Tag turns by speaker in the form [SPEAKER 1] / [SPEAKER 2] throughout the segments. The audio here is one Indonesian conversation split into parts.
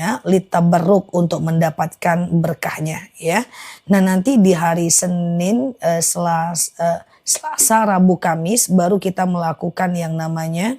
[SPEAKER 1] ya, litabarruk, untuk mendapatkan berkahnya ya. Nah nanti di hari Senin, Selasa, Rabu, Kamis baru kita melakukan yang namanya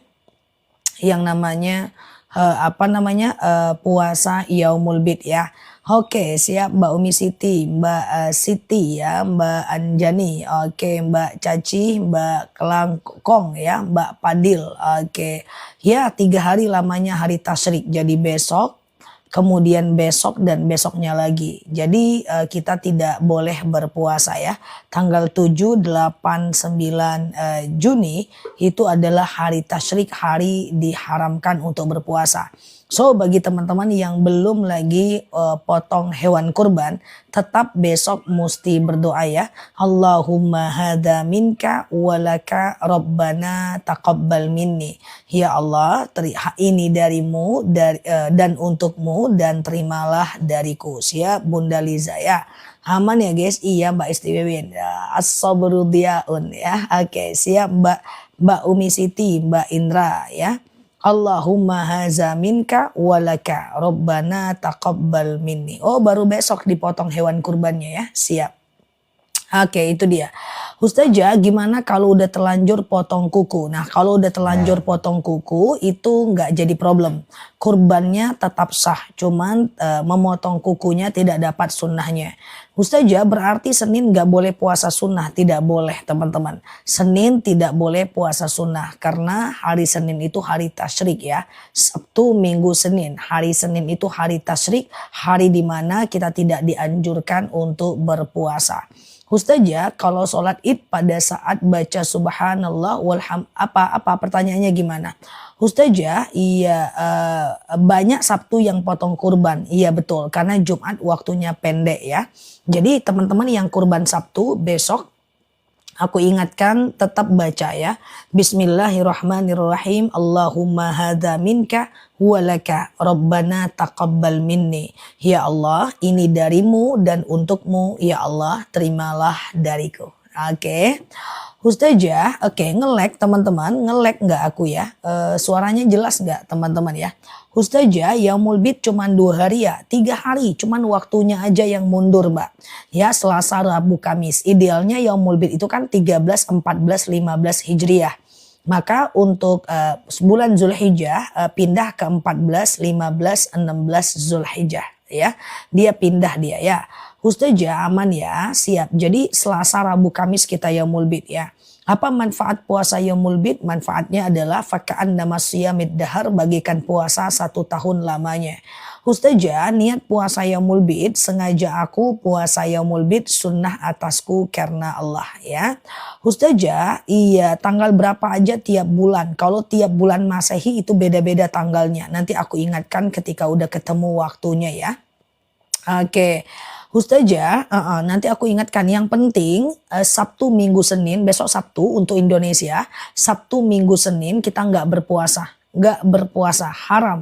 [SPEAKER 1] puasa Yaumul Bid ya. Oke, siap Mbak Umi Siti, Mbak Siti ya, Mbak Anjani, oke, Mbak Caci, Mbak Kelangkong ya, Mbak Padil, oke. Ya 3 hari lamanya hari tasyrik, jadi besok, kemudian besok dan besoknya lagi. Jadi kita tidak boleh berpuasa ya. Tanggal 7, 8, 9 Juni itu adalah hari tasyrik, hari diharamkan untuk berpuasa. So bagi teman-teman yang belum lagi potong hewan kurban, tetap besok mesti berdoa ya. Allahumma hadza minka walaka rabbana taqabbal minni. Ya Allah, ini darimu dan untukmu dan terimalah dariku. Siap Bunda Liza ya. Aman ya guys? Iya Mbak Istiwewin. As-sabru diaun ya. Oke, siap Mbak Umi Siti, Mbak Indra ya. Allahumma haza minka walaka rabbana taqabbal minni. Oh baru besok dipotong hewan kurbannya ya. Siap. Oke, itu dia. Ustazah, gimana kalau udah terlanjur potong kuku? Nah kalau udah terlanjur potong kuku itu nggak jadi problem. Kurbannya tetap sah, cuman memotong kukunya tidak dapat sunnahnya. Ustazah, berarti Senin nggak boleh puasa sunnah? Tidak boleh teman-teman. Senin tidak boleh puasa sunnah karena hari Senin itu hari tasyrik ya. Sabtu, Minggu, Senin. Hari Senin itu hari tasyrik, hari dimana kita tidak dianjurkan untuk berpuasa. Ustazah, kalau sholat id pada saat baca subhanallah apa pertanyaannya gimana? Ustazah, iya banyak Sabtu yang potong kurban. Iya betul, karena Jumat waktunya pendek ya. Jadi teman-teman yang kurban Sabtu besok, aku ingatkan tetap baca ya. Bismillahirrahmanirrahim. Allahumma hadza minka walaka rabbana taqabbal minni. Ya Allah, ini darimu dan untukmu. Ya Allah, terimalah dariku. Oke. Ustazah, oke, ngelek teman-teman, ngelek nggak aku ya? Suaranya jelas nggak teman-teman ya? Ustazah, Yaumul Bid cuma 2 hari ya? 3 hari, cuman waktunya aja yang mundur Mbak. Ya Selasa, Rabu, Kamis. Idealnya Yaumul Bid itu kan 13, 14, 15 Hijriah. Maka untuk bulan Zulhijjah pindah ke 14, 15, 16 Zulhijjah ya. Dia pindah dia ya. Ustazah aman ya, siap. Jadi Selasa, Rabu, Kamis kita Yaumul Bid ya. Apa manfaat puasa Yaumul Bid? Manfaatnya adalah faka'an namasiyamid dahar, bagikan puasa 1 tahun lamanya. Ustazah, niat puasa Yaumul Bid, sengaja aku puasa Yaumul Bid sunnah atasku karena Allah ya. Ustazah, iya tanggal berapa aja tiap bulan? Kalau tiap bulan Masehi itu beda-beda tanggalnya. Nanti aku ingatkan ketika udah ketemu waktunya ya. Oke. Ustazah, nanti aku ingatkan yang penting Sabtu, Minggu, Senin, besok Sabtu untuk Indonesia, Sabtu, Minggu, Senin kita nggak berpuasa. Nggak berpuasa, haram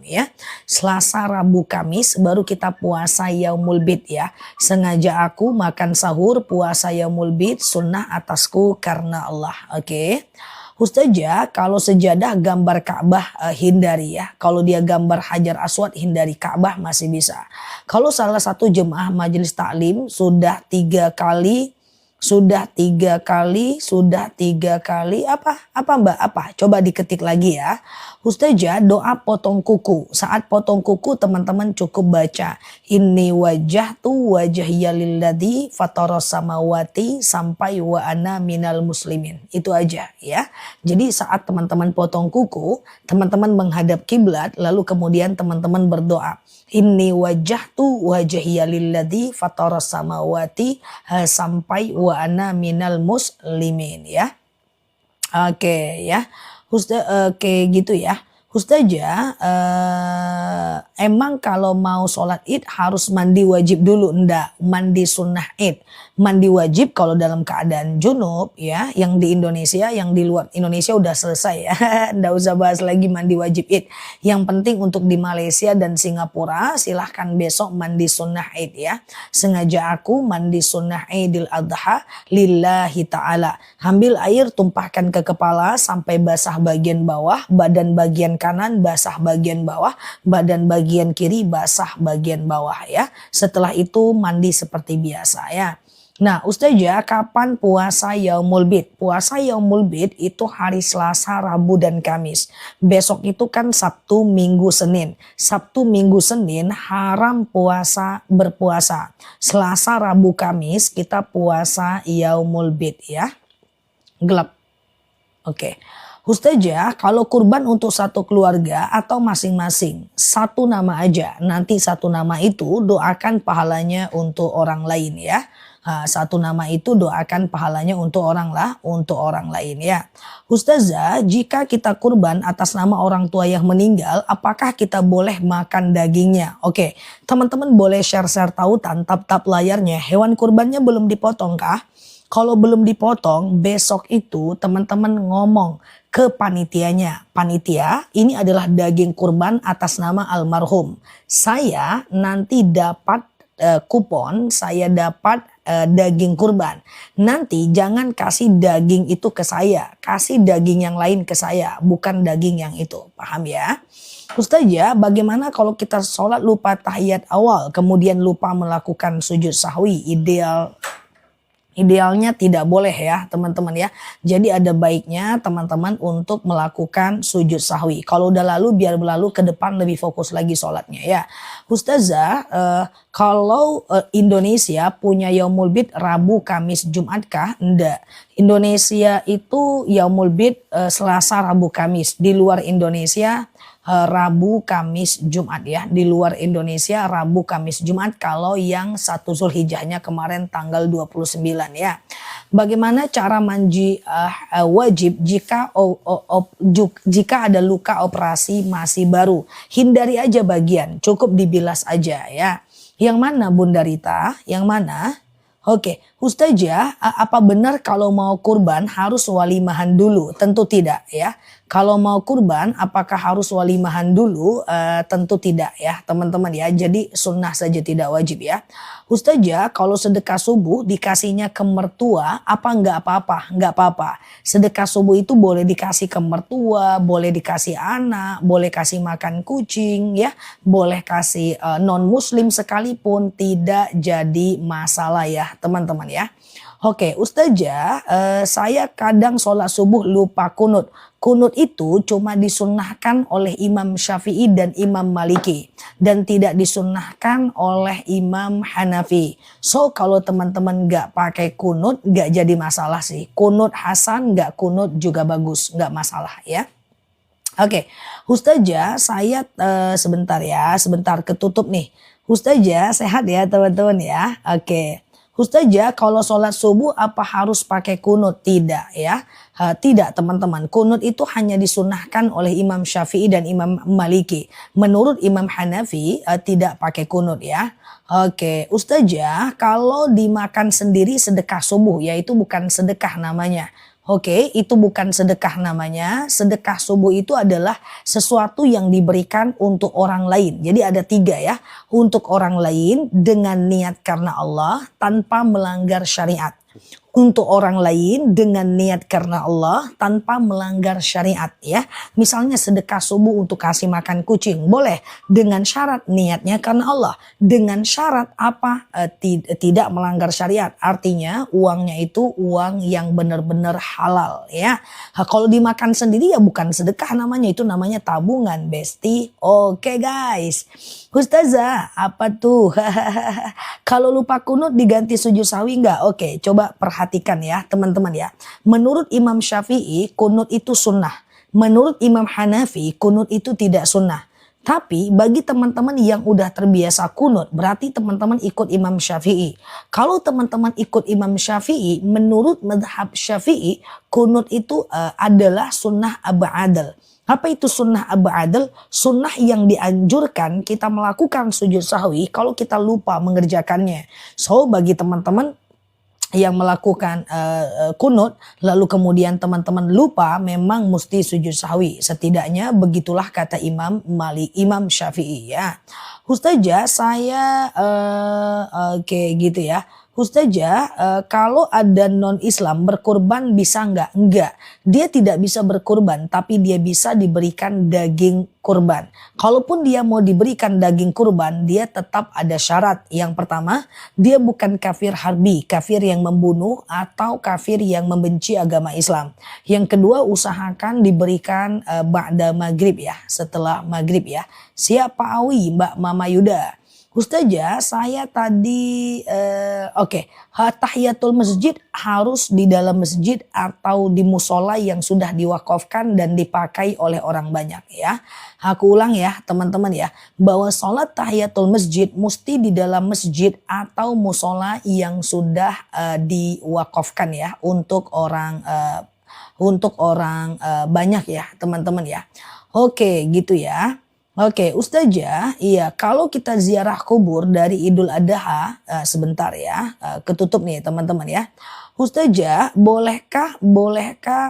[SPEAKER 1] ya. Selasa, Rabu, Kamis baru kita puasa Yaumul Bid ya. Sengaja aku makan sahur puasa Yaumul Bid sunnah atasku karena Allah. Oke. Ustazah, kalau sejadah gambar Ka'bah hindari ya. Kalau dia gambar Hajar Aswad hindari, Ka'bah masih bisa. Kalau salah satu jemaah majelis taklim sudah 3 kali apa Mbak? Apa? Coba diketik lagi ya. Ustazah, doa potong kuku. Saat potong kuku teman-teman cukup baca inni wajjahtu wajhiya lilladzi fataras samawati sampai wa ana minal muslimin. Itu aja ya. Jadi saat teman-teman potong kuku, teman-teman menghadap kiblat lalu kemudian teman-teman berdoa. Inni wajjahtu wajhiya lilladzi fataras samawati sampai wa ana minal muslimin ya. Oke ya. Oke gitu ya. Ustazah, emang kalau mau sholat id harus mandi wajib dulu? Enggak, mandi sunnah id. Mandi wajib kalau dalam keadaan junub ya, yang di Indonesia, yang di luar Indonesia udah selesai ya. Enggak usah bahas lagi mandi wajib id. Yang penting untuk di Malaysia dan Singapura silahkan besok mandi sunnah id ya. Sengaja aku mandi sunnah idil adha lillahi ta'ala. Ambil air tumpahkan ke kepala sampai basah bagian bawah, badan bagian kanan basah bagian bawah, badan bagian bagian kiri, basah bagian bawah ya. Setelah itu mandi seperti biasa ya. Nah Ustazah, kapan puasa Yaumul Bid? Puasa Yaumul Bid itu hari Selasa, Rabu, dan Kamis. Besok itu kan Sabtu, Minggu, Senin. Sabtu, Minggu, Senin haram berpuasa. Selasa, Rabu, Kamis kita puasa Yaumul Bid ya. Gelap. Oke. Ustazah, kalau kurban untuk satu keluarga atau masing-masing, satu nama aja. Nanti satu nama itu doakan pahalanya untuk orang lain ya. Satu nama itu doakan pahalanya untuk orang lain ya. Ustazah, jika kita kurban atas nama orang tua yang meninggal, apakah kita boleh makan dagingnya? Oke, teman-teman boleh share-share tautan, tap-tap layarnya. Hewan kurbannya belum dipotong kah? Kalau belum dipotong, besok itu teman-teman ngomong ke panitianya. Panitia, ini adalah daging kurban atas nama almarhum. Saya nanti dapat kupon, saya dapat daging kurban. Nanti jangan kasih daging itu ke saya, kasih daging yang lain ke saya, bukan daging yang itu. Paham ya? Ustazah, bagaimana kalau kita sholat lupa tahiyat awal, kemudian lupa melakukan sujud sahwi? Idealnya tidak boleh ya teman-teman ya. Jadi ada baiknya teman-teman untuk melakukan sujud sahwi. Kalau udah lalu biar berlalu, ke depan lebih fokus lagi sholatnya ya. Ustazah, kalau Indonesia punya Yaumul Bid Rabu, Kamis, Jumat kah? Enggak. Indonesia itu Yaumul Bid Selasa, Rabu, Kamis. Di luar Indonesia Rabu, Kamis, Jumat ya. Di luar Indonesia Rabu, Kamis, Jumat kalau yang 1 Zulhijjahnya kemarin tanggal 29 ya. Bagaimana cara mandi wajib jika ada luka operasi masih baru? Hindari aja bagian, cukup dibilas aja ya. Yang mana Bunda Rita? Yang mana? Oke, Ustazah, apa benar kalau mau kurban harus walimahan dulu? Tentu tidak ya. Kalau mau kurban apakah harus walimahan dulu? Tentu tidak ya teman-teman ya. Jadi sunnah saja, tidak wajib ya. Ustazah, kalau sedekah subuh dikasihnya ke mertua apa enggak apa-apa? Enggak apa-apa. Sedekah subuh itu boleh dikasih ke mertua, boleh dikasih anak, boleh kasih makan kucing ya. Boleh kasih non muslim sekalipun, tidak jadi masalah ya teman-teman ya. Oke, Ustazah, saya kadang sholat subuh lupa kunut. Kunut itu cuma disunnahkan oleh Imam Syafi'i dan Imam Maliki. Dan tidak disunnahkan oleh Imam Hanafi. So, kalau teman-teman gak pakai kunut, gak jadi masalah sih. Kunut Hasan, gak kunut juga bagus, gak masalah ya. Oke, Ustazah, saya sebentar ya, sebentar ketutup nih. Ustazah, sehat ya teman-teman ya. Oke. Ustazah, kalau sholat subuh apa harus pakai kunut? Tidak ya. Tidak teman-teman. Kunut itu hanya disunahkan oleh Imam Syafi'i dan Imam Maliki. Menurut Imam Hanafi tidak pakai kunut ya. Oke, Ustazah, kalau dimakan sendiri sedekah subuh, yaitu bukan sedekah namanya. Oke, itu bukan sedekah namanya. Sedekah subuh itu adalah sesuatu yang diberikan untuk orang lain. Jadi ada 3 ya. Untuk orang lain dengan niat karena Allah tanpa melanggar syariat. Untuk orang lain dengan niat karena Allah tanpa melanggar syariat ya. Misalnya sedekah subuh untuk kasih makan kucing, boleh dengan syarat niatnya karena Allah. Dengan syarat apa? Tidak melanggar syariat. Artinya uangnya itu uang yang benar-benar halal ya. Kalau dimakan sendiri ya bukan sedekah namanya, itu namanya tabungan besti. Oke guys. Ustazah, apa tuh? Kalau lupa kunut diganti sujud sahwi enggak? Oke, coba perhatikan ya teman-teman ya. Menurut Imam Syafi'i kunut itu sunnah. Menurut Imam Hanafi kunut itu tidak sunnah. Tapi bagi teman-teman yang udah terbiasa kunut, berarti teman-teman ikut Imam Syafi'i. Kalau teman-teman ikut Imam Syafi'i, menurut madhab Syafi'i, kunut itu adalah sunnah abadal. Apa itu sunnah abadal? Sunnah yang dianjurkan kita melakukan sujud sahwi kalau kita lupa mengerjakannya. So bagi teman-teman yang melakukan kunut lalu kemudian teman-teman lupa, memang mesti sujud sahwi. Setidaknya begitulah kata Imam Syafi'i ya. Ustazah, saya oke gitu ya. Ustazah, kalau ada non-Islam berkurban bisa nggak? Enggak. Dia tidak bisa berkurban, tapi dia bisa diberikan daging kurban. Kalaupun dia mau diberikan daging kurban, dia tetap ada syarat. Yang pertama, dia bukan kafir harbi, kafir yang membunuh atau kafir yang membenci agama Islam. Yang kedua, usahakan diberikan ba'da maghrib ya, setelah maghrib ya. Siap Pak Awi, Mbak Mama Yuda. Ustazah, saya tadi tahiyatul masjid harus di dalam masjid atau di musola yang sudah diwakafkan dan dipakai oleh orang banyak ya. Aku ulang ya teman-teman ya, bahwa sholat tahiyatul masjid mesti di dalam masjid atau musola yang sudah diwakafkan ya untuk orang banyak ya teman-teman ya. Oke gitu ya. Oke, Ustazah, iya kalau kita ziarah kubur dari Idul Adha, sebentar ya, ketutup nih teman-teman ya. Ustazah,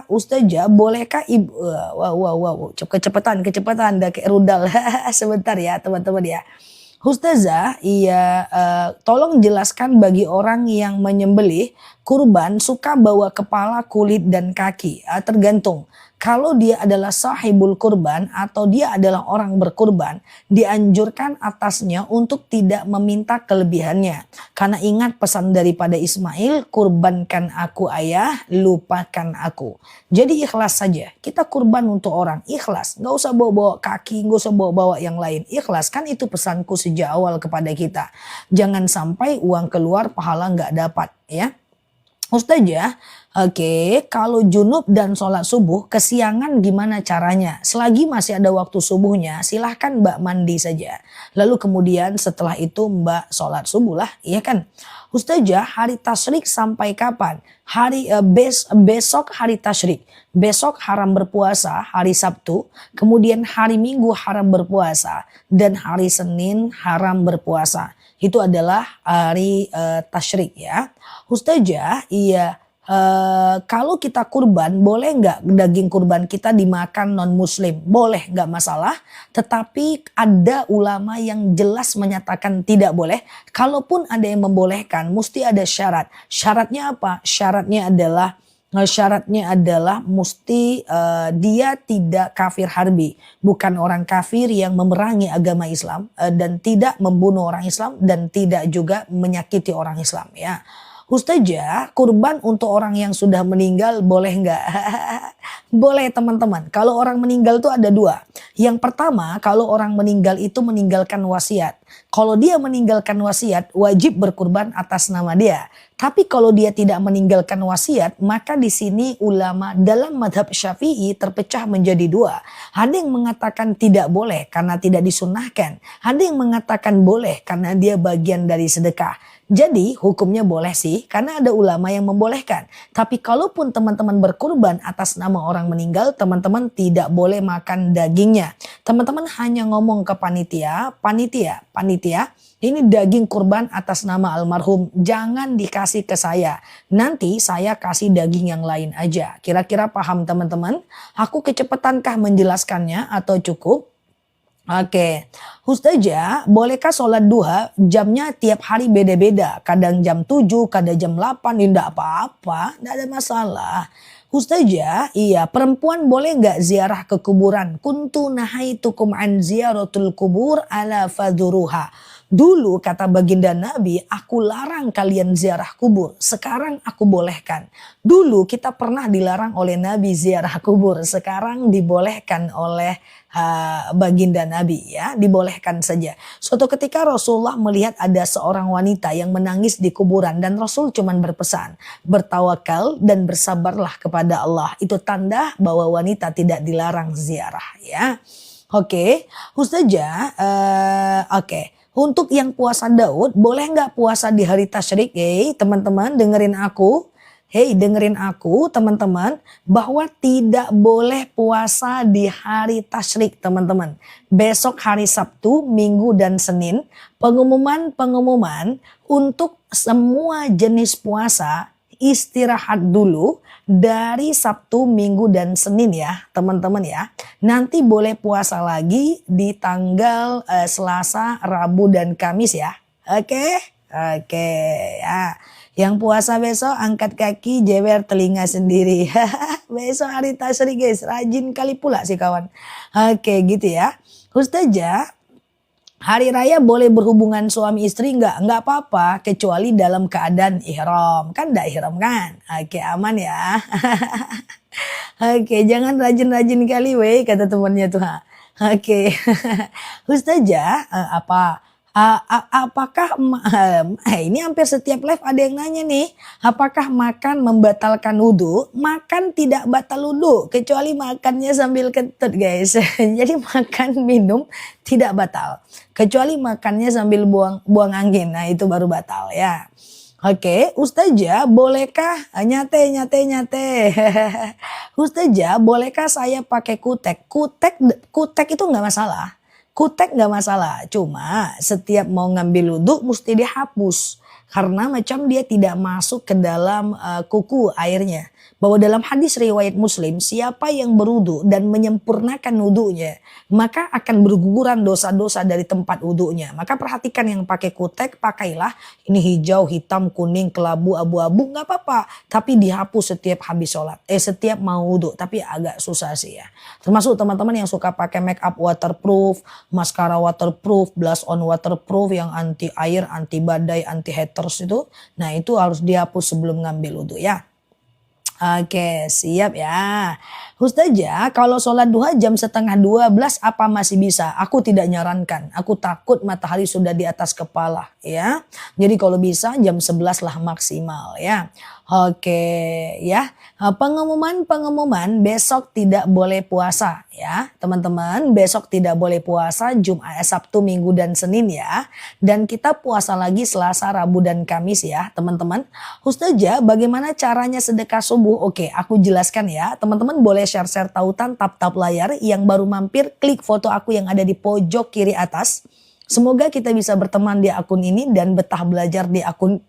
[SPEAKER 1] Ustazah, bolehkah ibu, wow, kecepatan, dah kayak rudal, sebentar ya teman-teman ya. Ustazah, iya tolong jelaskan bagi orang yang menyembelih kurban suka bawa kepala, kulit dan kaki. Tergantung. Kalau dia adalah sahibul kurban atau dia adalah orang berkurban, dianjurkan atasnya untuk tidak meminta kelebihannya. Karena ingat pesan daripada Ismail, kurbankan aku ayah, lupakan aku. Jadi ikhlas saja. Kita kurban untuk orang, ikhlas. Gak usah bawa-bawa kaki, gak usah bawa-bawa yang lain. Ikhlas, kan itu pesanku sejak awal kepada kita. Jangan sampai uang keluar, pahala gak dapat ya. Ustazah, kalau junub dan sholat subuh kesiangan gimana caranya? Selagi masih ada waktu subuhnya silahkan Mbak mandi saja. Lalu kemudian setelah itu Mbak sholat subuh lah, iya kan? Ustazah, hari tasyrik sampai kapan? Besok hari tasyrik. Besok haram berpuasa hari Sabtu. Kemudian hari Minggu haram berpuasa. Dan hari Senin haram berpuasa. Itu adalah hari tasyrik ya. Ustazah, iya kalau kita kurban boleh nggak daging kurban kita dimakan non muslim? Boleh, nggak masalah. Tetapi ada ulama yang jelas menyatakan tidak boleh. Kalaupun ada yang membolehkan mesti ada syarat. Syaratnya apa? Syaratnya adalah mesti dia tidak kafir harbi. Bukan orang kafir yang memerangi agama Islam dan tidak membunuh orang Islam dan tidak juga menyakiti orang Islam ya. Ustazah, kurban untuk orang yang sudah meninggal boleh nggak? Boleh teman-teman. Kalau orang meninggal itu ada dua. Yang pertama, kalau orang meninggal itu meninggalkan wasiat. Kalau dia meninggalkan wasiat, wajib berkurban atas nama dia. Tapi kalau dia tidak meninggalkan wasiat, maka di sini ulama dalam madhab Syafi'i terpecah menjadi dua. Ada yang mengatakan tidak boleh karena tidak disunnahkan. Ada yang mengatakan boleh karena dia bagian dari sedekah. Jadi hukumnya boleh sih karena ada ulama yang membolehkan. Tapi kalaupun teman-teman berkurban atas nama orang meninggal, teman-teman tidak boleh makan dagingnya. Teman-teman hanya ngomong ke panitia, ini daging kurban atas nama almarhum, jangan dikasih ke saya. Nanti saya kasih daging yang lain aja. Kira-kira paham teman-teman? Aku kecepatankah menjelaskannya atau cukup? Oke, Ustazah, bolehkah sholat duha jamnya tiap hari beda-beda? Kadang jam 7, kadang jam 8, tidak apa-apa, tidak ada masalah. Ustazah, iya perempuan boleh nggak ziarah ke kuburan? Kuntu nahaitukum an ziyaratul kubur ala fadhuruha. Dulu kata baginda Nabi, aku larang kalian ziarah kubur. Sekarang aku bolehkan. Dulu kita pernah dilarang oleh Nabi ziarah kubur. Sekarang dibolehkan oleh baginda Nabi ya. Dibolehkan saja. Suatu ketika Rasulullah melihat ada seorang wanita yang menangis di kuburan. Dan Rasul cuman berpesan. Bertawakal dan bersabarlah kepada Allah. Itu tanda bahwa wanita tidak dilarang ziarah ya. Oke, Ustazah, untuk yang puasa Daud, boleh nggak puasa di hari tasyrik? Teman-teman dengerin aku. Dengerin aku teman-teman. Bahwa tidak boleh puasa di hari tasyrik teman-teman. Besok hari Sabtu, Minggu dan Senin. Pengumuman untuk semua jenis puasa istirahat dulu dari Sabtu, Minggu dan Senin ya teman-teman ya. Nanti boleh puasa lagi di tanggal Selasa, Rabu dan Kamis ya. Oke. Oke ya. Yang puasa besok angkat kaki jewer telinga sendiri. Besok hari tasri guys, rajin kali pula sih kawan. Oke gitu ya. Ustazah, hari raya boleh berhubungan suami istri enggak? Enggak apa-apa kecuali dalam keadaan ihram. Kan enggak ihram kan? Oke aman ya. Oke jangan rajin-rajin kali weh kata temannya tuh. Oke. Ustazah apakah ini hampir setiap live ada yang nanya nih, apakah makan membatalkan wudhu? Makan tidak batal wudhu kecuali makannya sambil kentut guys. Jadi makan minum tidak batal kecuali makannya sambil buang angin. Nah itu baru batal ya. Oke, Ustazah bolehkah nyate. Ustazah bolehkah saya pakai kutek? Kutek itu nggak masalah. Kutek nggak masalah, cuma setiap mau ngambil wudhu mesti dihapus. Karena macam dia tidak masuk ke dalam kuku airnya. Bahwa dalam hadis riwayat Muslim, siapa yang berwudhu dan menyempurnakan wudhunya, maka akan berguguran dosa-dosa dari tempat wudhunya. Maka perhatikan yang pakai kutek, pakailah ini hijau, hitam, kuning, kelabu, abu-abu, nggak apa-apa. Tapi dihapus setiap habis sholat, setiap mau wudhu. Tapi agak susah sih ya. Termasuk teman-teman yang suka pakai make up waterproof, maskara waterproof, blush on waterproof yang anti air, anti badai, anti haters itu. Nah itu harus dihapus sebelum ngambil wudhu ya. Oke siap ya. Ustazah kalau sholat duha jam 11:30 apa masih bisa? Aku tidak nyarankan. Aku takut matahari sudah di atas kepala ya. Jadi kalau bisa jam 11 lah maksimal ya. Oke ya. Pengumuman besok tidak boleh puasa ya. Teman-teman besok tidak boleh puasa Jumat, Sabtu, Minggu dan Senin ya. Dan kita puasa lagi Selasa, Rabu dan Kamis ya teman-teman. Ustazah bagaimana caranya sedekah subuh? Oke aku jelaskan ya. Teman-teman boleh share-share tautan, tap-tap layar. Yang baru mampir klik foto aku yang ada di pojok kiri atas. Semoga kita bisa berteman di akun ini dan betah belajar di akun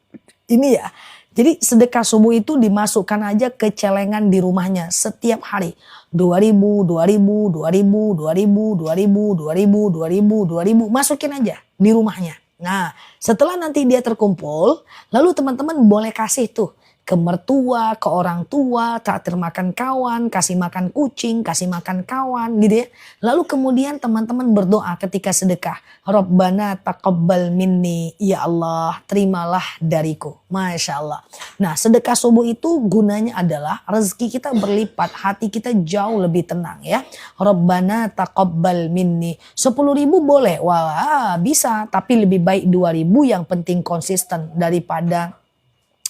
[SPEAKER 1] ini ya. Jadi sedekah subuh itu dimasukkan aja ke celengan di rumahnya setiap hari. 2000, 2000, 2000, 2000, 2000, 2000, 2000, 2000. Masukin aja di rumahnya. Nah setelah nanti dia terkumpul, lalu teman-teman boleh kasih tuh ke mertua, ke orang tua, traktir makan kawan, kasih makan kucing, kasih makan kawan gitu ya. Lalu kemudian teman-teman berdoa ketika sedekah. Rabbana taqabbal minni, ya Allah terimalah dariku. Masya Allah. Nah sedekah subuh itu gunanya adalah rezeki kita berlipat, hati kita jauh lebih tenang ya. Rabbana taqabbal minni. 10.000 boleh, wah bisa, tapi lebih baik 2.000 yang penting konsisten daripada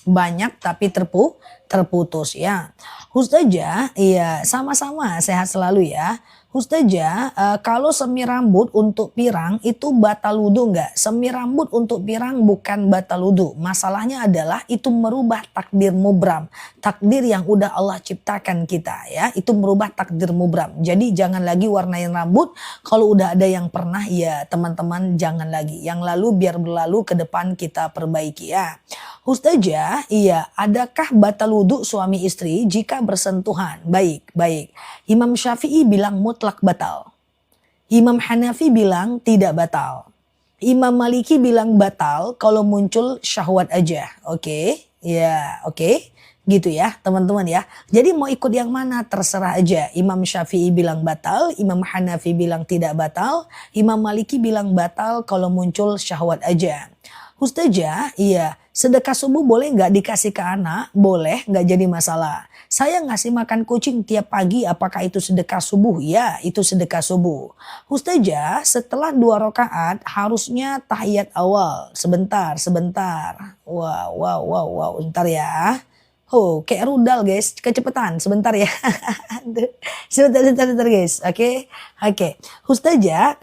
[SPEAKER 1] banyak tapi terputus ya. Ustazah, iya sama-sama sehat selalu ya. Ustazah, kalau semir rambut untuk pirang itu batal wudhu enggak? Semir rambut untuk pirang bukan batal wudhu. Masalahnya adalah itu merubah takdir mubram. Takdir yang udah Allah ciptakan kita ya. Itu merubah takdir mubram. Jadi jangan lagi warnain rambut. Kalau udah ada yang pernah ya teman-teman jangan lagi. Yang lalu biar berlalu ke depan kita perbaiki ya. Ustazah, iya, adakah batal wudhu suami istri jika bersentuhan? Baik. Imam Syafi'i bilang mutlak batal. Imam Hanafi bilang tidak batal. Imam Maliki bilang batal kalau muncul syahwat aja. Oke. Gitu ya teman-teman ya. Jadi mau ikut yang mana terserah aja. Imam Syafi'i bilang batal, Imam Hanafi bilang tidak batal, Imam Maliki bilang batal kalau muncul syahwat aja. Ustazah, iya, sedekah subuh boleh nggak dikasih ke anak? Boleh, nggak jadi masalah. Saya ngasih makan kucing tiap pagi, apakah itu sedekah subuh? Ya, itu sedekah subuh. Ustazah, setelah 2 rakaat harusnya tahiyat awal. Sebentar. Wow, bentar ya. Oh, kayak rudal guys, kecepatan, sebentar ya. sebentar guys, oke. Ustazah,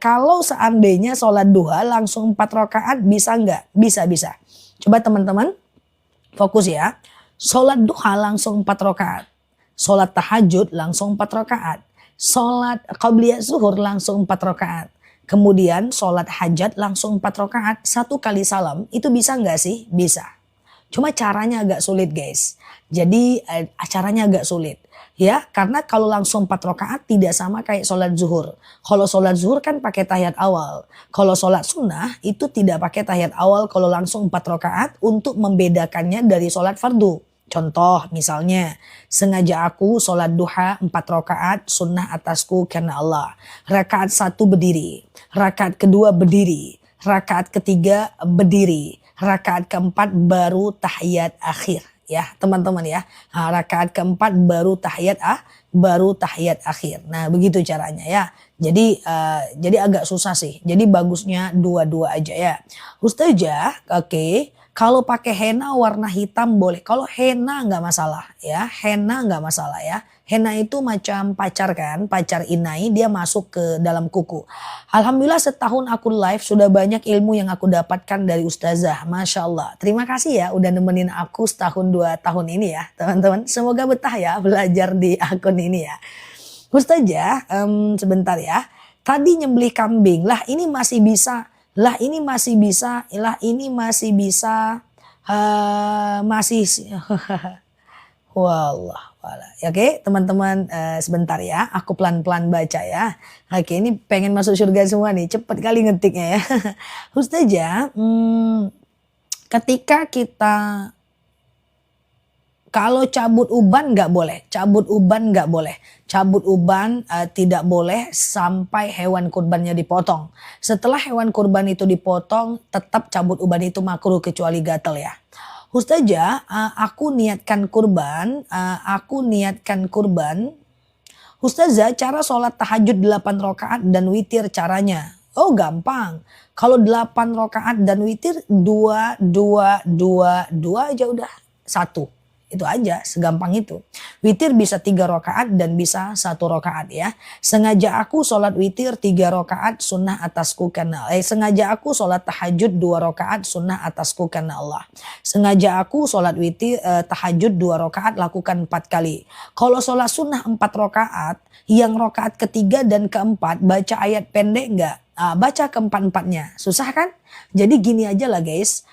[SPEAKER 1] kalau seandainya sholat duha langsung 4 rakaat bisa nggak? Bisa. Coba teman-teman fokus ya. Sholat duha langsung 4 rakaat. Sholat tahajud langsung 4 rakaat. Sholat qabliyah zuhur langsung 4 rakaat. Kemudian sholat hajat langsung 4 rakaat. 1 kali salam, itu bisa nggak sih? Bisa. Cuma caranya agak sulit guys. Jadi caranya agak sulit. Ya, karena kalau langsung 4 rakaat tidak sama kayak sholat zuhur. Kalau sholat zuhur kan pakai tahiyat awal. Kalau sholat sunnah itu tidak pakai tahiyat awal kalau langsung 4 rakaat untuk membedakannya dari sholat fardu. Contoh misalnya, sengaja aku sholat duha 4 rakaat sunnah atasku karena Allah. Rakaat 1 berdiri, rakaat kedua berdiri, rakaat ketiga berdiri, rakaat keempat baru tahiyat akhir. Ya teman-teman ya, nah, rakaat keempat baru tahiyat akhir. Nah begitu caranya ya. Jadi agak susah sih. Jadi bagusnya dua-dua aja ya. Ustazah, oke. Kalau pakai henna warna hitam boleh. Kalau henna nggak masalah ya. Henna nggak masalah ya. Henna itu macam pacar kan, pacar inai, dia masuk ke dalam kuku. Alhamdulillah setahun aku live sudah banyak ilmu yang aku dapatkan dari Ustazah. Masya Allah. Terima kasih ya udah nemenin aku setahun 2 tahun ini ya teman-teman. Semoga betah ya belajar di akun ini ya. Ustazah, sebentar ya. Tadi nyembelih kambing, lah ini masih bisa, lah ini masih bisa, lah ini masih bisa, masih, wallah. Oke teman-teman, sebentar ya, aku pelan-pelan baca ya. Oke, ini pengen masuk surga semua nih, cepet kali ngetiknya ya. Ustazah, ketika kita kalau cabut uban nggak boleh, cabut uban nggak boleh. Cabut uban tidak boleh sampai hewan kurbannya dipotong. Setelah hewan kurban itu dipotong, tetap cabut uban itu makruh kecuali gatel ya. Ustazah, aku niatkan kurban. Ustazah, cara sholat tahajud 8 rakaat dan witir caranya. Oh gampang. Kalau 8 rakaat dan witir 2 aja udah 1. Itu aja, segampang itu. Witir bisa 3 rakaat dan bisa 1 rakaat ya. Sengaja aku sholat witir 3 rakaat sunnah atasku karena sengaja aku sholat tahajud 2 rakaat sunnah atasku karena Allah. Sengaja aku sholat witir tahajud 2 rakaat lakukan 4 kali. Kalau sholat sunnah 4 rakaat, yang rakaat ketiga dan keempat baca ayat pendek enggak? Baca keempat-empatnya. Susah kan? Jadi gini aja lah guys.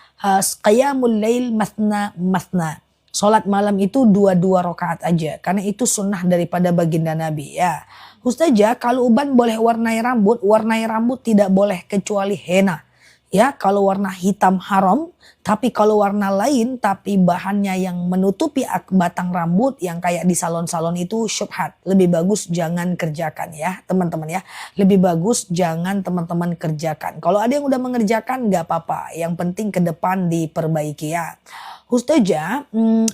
[SPEAKER 1] Qiyamul lail mathna. Sholat malam itu 2 rakaat aja. Karena itu sunnah daripada baginda Nabi ya. Ustazah, kalau uban boleh warnai rambut tidak boleh kecuali henna. Ya, kalau warna hitam haram, tapi kalau warna lain tapi bahannya yang menutupi batang rambut yang kayak di salon-salon itu syubhat. Lebih bagus jangan kerjakan ya teman-teman ya. Lebih bagus jangan teman-teman kerjakan. Kalau ada yang udah mengerjakan nggak apa-apa. Yang penting ke depan diperbaiki ya. Ustazah,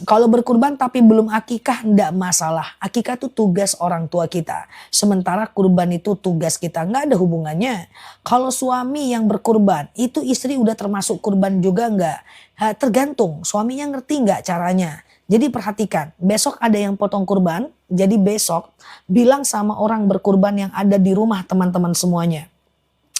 [SPEAKER 1] kalau berkurban tapi belum akikah enggak masalah. Akikah itu tugas orang tua kita. Sementara kurban itu tugas kita. Enggak ada hubungannya. Kalau suami yang berkurban, itu istri udah termasuk kurban juga enggak? Tergantung, suaminya ngerti enggak caranya. Jadi perhatikan, besok ada yang potong kurban. Jadi besok bilang sama orang berkurban yang ada di rumah teman-teman semuanya.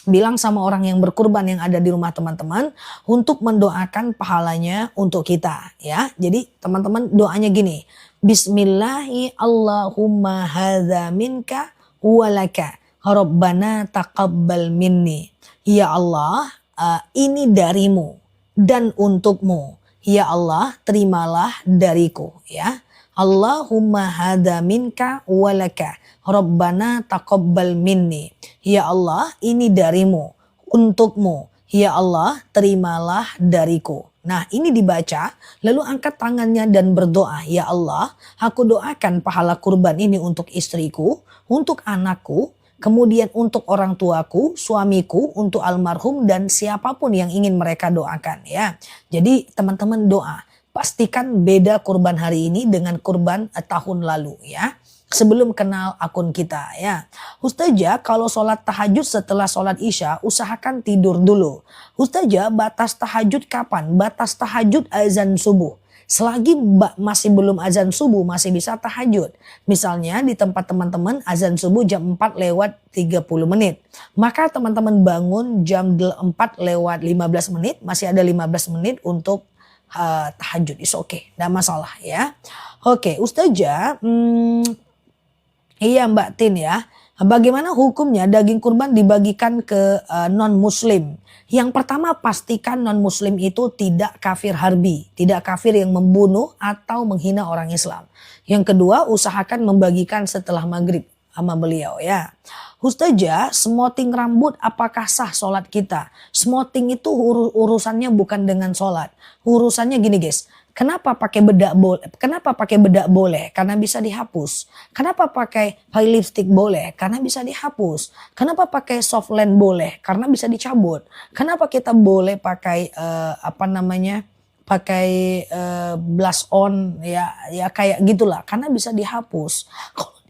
[SPEAKER 1] Bilang sama orang yang berkurban yang ada di rumah teman-teman untuk mendoakan pahalanya untuk kita ya. Jadi teman-teman doanya gini. Bismillahi Allahumma hadza minka walaka. Rabbana taqabbal minni. Ya Allah, ini darimu dan untukmu. Ya Allah, terimalah dariku ya. Allahumma hadza minka walaka. Rabbana taqabbal minni. Ya Allah, ini darimu, untukmu. Ya Allah, terimalah dariku. Nah, ini dibaca, lalu angkat tangannya dan berdoa. Ya Allah, aku doakan pahala kurban ini untuk istriku, untuk anakku, kemudian untuk orang tuaku, suamiku, untuk almarhum dan siapapun yang ingin mereka doakan ya. Jadi teman-teman doa. Pastikan beda kurban hari ini dengan kurban tahun lalu ya. Sebelum kenal akun kita ya. Ustazah, kalau sholat tahajud setelah sholat isya usahakan tidur dulu. Ustazah, batas tahajud kapan? Batas tahajud azan subuh. Selagi masih belum azan subuh masih bisa tahajud. Misalnya di tempat teman-teman azan subuh jam 4 lewat 30 menit. Maka teman-teman bangun jam 4 lewat 15 menit. Masih ada 15 menit untuk tahajud. Is okay, tidak masalah ya. Oke, Ustazah, iya Mbak Tin ya. Bagaimana hukumnya daging kurban dibagikan ke non-muslim? Yang pertama, pastikan non-muslim itu tidak kafir harbi, tidak kafir yang membunuh atau menghina orang Islam. Yang kedua, usahakan membagikan setelah maghrib sama beliau ya. Ustazah, smoting rambut apakah sah sholat kita? Smoting itu urusannya bukan dengan sholat. Urusannya gini guys. Kenapa pakai bedak boleh? Kenapa pakai bedak boleh? Karena bisa dihapus. Kenapa pakai lipstick boleh? Karena bisa dihapus. Kenapa pakai softland boleh? Karena bisa dicabut. Kenapa kita boleh pakai pakai blush on ya kayak gitulah. Karena bisa dihapus.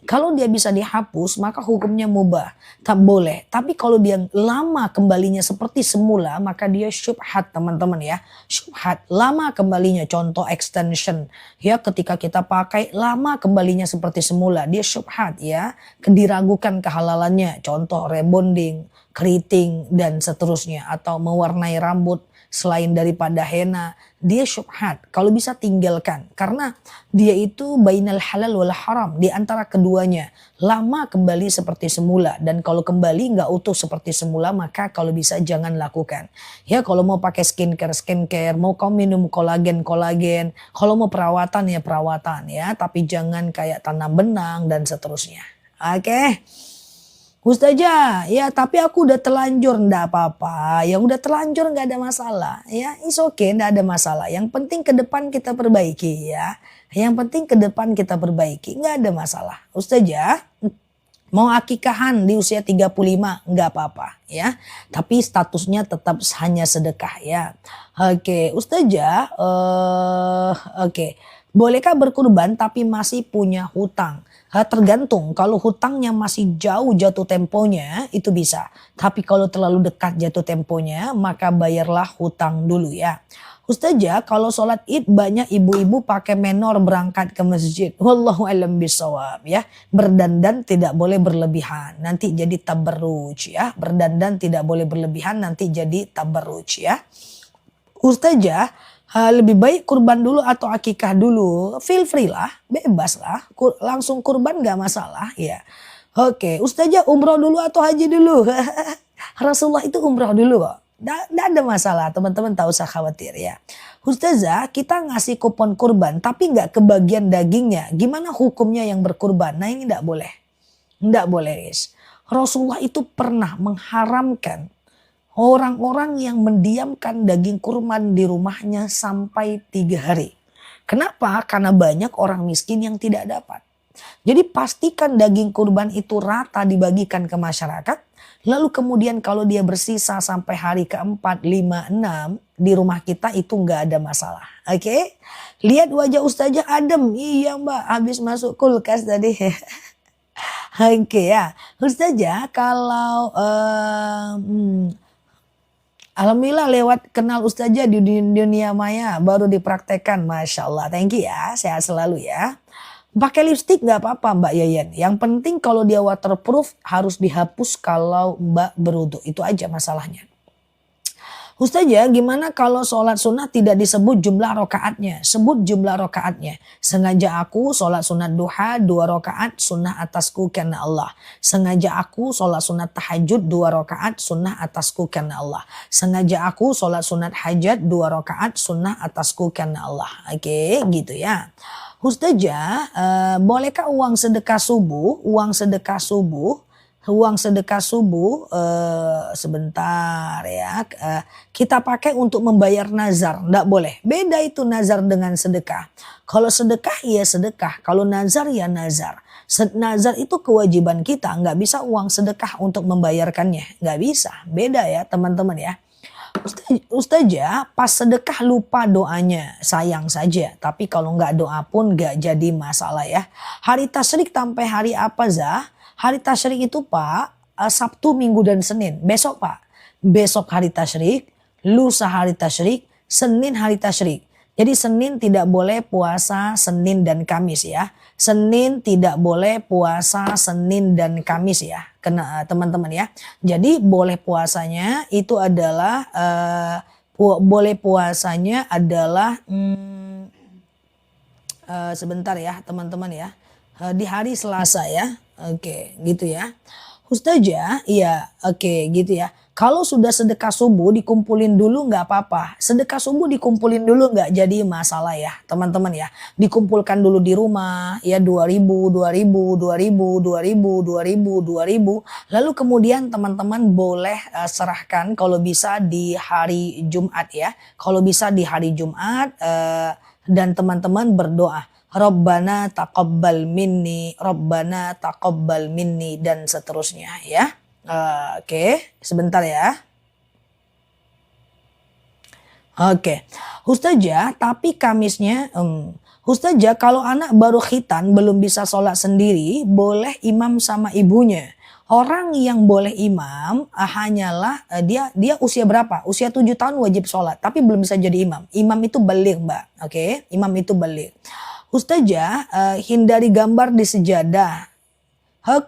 [SPEAKER 1] Kalau dia bisa dihapus maka hukumnya mubah, tak boleh. Tapi kalau dia lama kembalinya seperti semula maka dia syubhat teman-teman ya. Syubhat, lama kembalinya, contoh extension ya, ketika kita pakai lama kembalinya seperti semula, dia syubhat ya. Diragukan kehalalannya, contoh rebonding, keriting dan seterusnya, atau mewarnai rambut selain daripada henna, dia syubhat. Kalau bisa tinggalkan, karena dia itu bainal halal wal haram, di antara keduanya. Lama kembali seperti semula, dan kalau kembali nggak utuh seperti semula maka kalau bisa jangan lakukan. Ya kalau mau pakai skincare, mau kau minum kolagen, kalau mau perawatan ya perawatan ya, tapi jangan kayak tanam benang dan seterusnya. Oke. Ustazah, ya tapi aku udah terlanjur, ndak apa-apa. Yang udah terlanjur nggak ada masalah, ya it's okay, ndak ada masalah. Yang penting ke depan kita perbaiki ya. Yang penting ke depan kita perbaiki, nggak ada masalah. Ustazah, mau akikahan di usia 35 nggak apa-apa ya. Tapi statusnya tetap hanya sedekah ya. Oke, Ustazah, oke. Bolehkah berkurban tapi masih punya hutang? Tergantung, kalau hutangnya masih jauh jatuh temponya itu bisa. Tapi kalau terlalu dekat jatuh temponya maka bayarlah hutang dulu ya. Ustazah, kalau sholat id banyak ibu-ibu pakai menor berangkat ke masjid. Wallahu alam bisawab ya. Berdandan tidak boleh berlebihan, nanti jadi tabarruj ya. Berdandan tidak boleh berlebihan, nanti jadi tabarruj ya. Ustazah, lebih baik kurban dulu atau akikah dulu? Feel free lah, bebas lah. Langsung kurban gak masalah ya. Oke, Ustazah umroh dulu atau haji dulu? Rasulullah itu umroh dulu kok. Nggak ada masalah, teman-teman tak usah khawatir ya. Ustazah, kita ngasih kupon kurban tapi nggak kebagian dagingnya. Gimana hukumnya yang berkurban? Nah ini nggak boleh. Nggak boleh guys. Rasulullah itu pernah mengharamkan orang-orang yang mendiamkan daging kurban di rumahnya sampai 3 hari. Kenapa? Karena banyak orang miskin yang tidak dapat. Jadi pastikan daging kurban itu rata dibagikan ke masyarakat. Lalu kemudian kalau dia bersisa sampai hari ke-4, 5, 6 di rumah kita itu nggak ada masalah. Oke? Lihat wajah Ustazah adem. Iya mbak, habis masuk kulkas tadi. Oke ya. Ustazah kalau alhamdulillah lewat kenal Ustazah di dunia maya baru dipraktekkan. Masya Allah, thank you ya, sehat selalu ya. Pakai lipstick gak apa-apa Mbak Yayan. Yang penting kalau dia waterproof harus dihapus kalau Mbak berwudu. Itu aja masalahnya. Ustazah, gimana kalau sholat sunnah tidak disebut jumlah rokaatnya? Sebut jumlah rokaatnya. Sengaja aku sholat sunat duha 2 rokaat sunnah atasku karena Allah. Sengaja aku sholat sunat tahajud 2 rokaat sunnah atasku karena Allah. Sengaja aku sholat sunat hajat 2 rokaat sunnah atasku karena Allah. Oke, gitu ya. Ustazah, bolehkah uang sedekah subuh? Uang sedekah subuh sebentar ya, kita pakai untuk membayar nazar, enggak boleh. Beda itu nazar dengan sedekah. Kalau sedekah ya sedekah, kalau nazar ya nazar. Nazar itu kewajiban kita, nggak bisa uang sedekah untuk membayarkannya, nggak bisa. Beda ya teman-teman ya. Ustazah, pas sedekah lupa doanya, sayang saja. Tapi kalau nggak doa pun nggak jadi masalah ya. Hari tasyrik sampai hari apa Zah? Hari tasyrik itu Pak, Sabtu, Minggu dan Senin. Besok Pak, besok hari tasyrik, lusa hari tasyrik, Senin hari tasyrik. Jadi Senin tidak boleh puasa Senin dan Kamis ya. Senin tidak boleh puasa Senin dan Kamis ya. Kena teman-teman ya. Jadi boleh puasanya itu adalah sebentar ya teman-teman ya. Di hari Selasa ya. Oke, gitu ya. Ustazah, iya, oke gitu ya. Kalau sudah sedekah subuh dikumpulin dulu nggak apa-apa. Sedekah subuh dikumpulin dulu nggak jadi masalah ya teman-teman ya. Dikumpulkan dulu di rumah ya 2.000, 2.000, 2.000, 2.000, 2.000, 2.000. Lalu kemudian teman-teman boleh serahkan kalau bisa di hari Jumat ya. Kalau bisa di hari Jumat dan teman-teman berdoa. Rabbana taqabbal minni, Rabbana taqabbal minni dan seterusnya ya. Oke, sebentar ya. Oke, Ustazah, tapi Kamisnya, Ustazah kalau anak baru khitan belum bisa sholat sendiri, boleh imam sama ibunya. Orang yang boleh imam hanyalah dia usia berapa? Usia 7 tahun wajib sholat, tapi belum bisa jadi imam. Imam itu baligh, Mbak. Oke, imam itu baligh. Ustazah, hindari gambar di sejadah.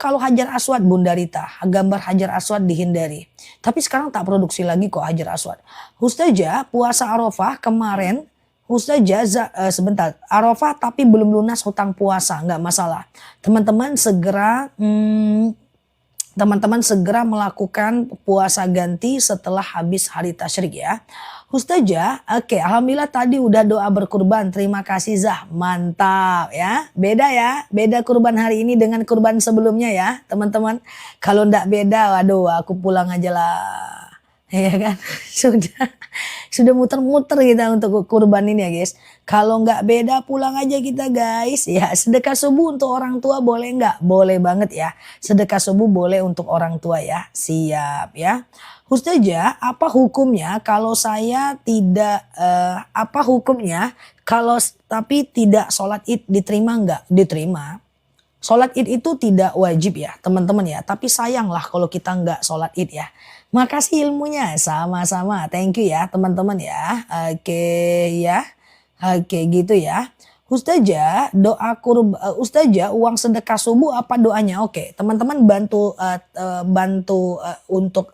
[SPEAKER 1] Kalau Hajar Aswad Bunda Rita, gambar Hajar Aswad dihindari. Tapi sekarang tak produksi lagi kok Hajar Aswad. Ustazah, puasa Arafah kemarin, Ustazah sebentar, Arafah tapi belum lunas hutang puasa, nggak masalah. Teman-teman segera melakukan puasa ganti setelah habis hari tasyrik ya. Ustazah, oke, alhamdulillah tadi udah doa berkurban. Terima kasih Zah, mantap ya. Beda kurban hari ini dengan kurban sebelumnya ya, teman-teman. Kalau ndak beda, waduh, aku pulang aja lah. Ya kan, sudah muter-muter kita untuk kurban ini ya guys. Kalau nggak beda pulang aja kita guys. Ya sedekah subuh untuk orang tua boleh nggak? Boleh banget ya. Sedekah subuh boleh untuk orang tua ya. Siap ya. Ustazah, apa hukumnya kalau saya tidak apa hukumnya kalau tapi tidak sholat id diterima nggak? Diterima. Sholat id itu tidak wajib ya teman-teman ya. Tapi sayanglah kalau kita nggak sholat id ya. Makasih ilmunya, sama-sama. Thank you ya teman-teman ya. Oke ya. Oke gitu ya. Ustazah, Ustazah uang sedekah subuh apa doanya? Oke, teman-teman bantu untuk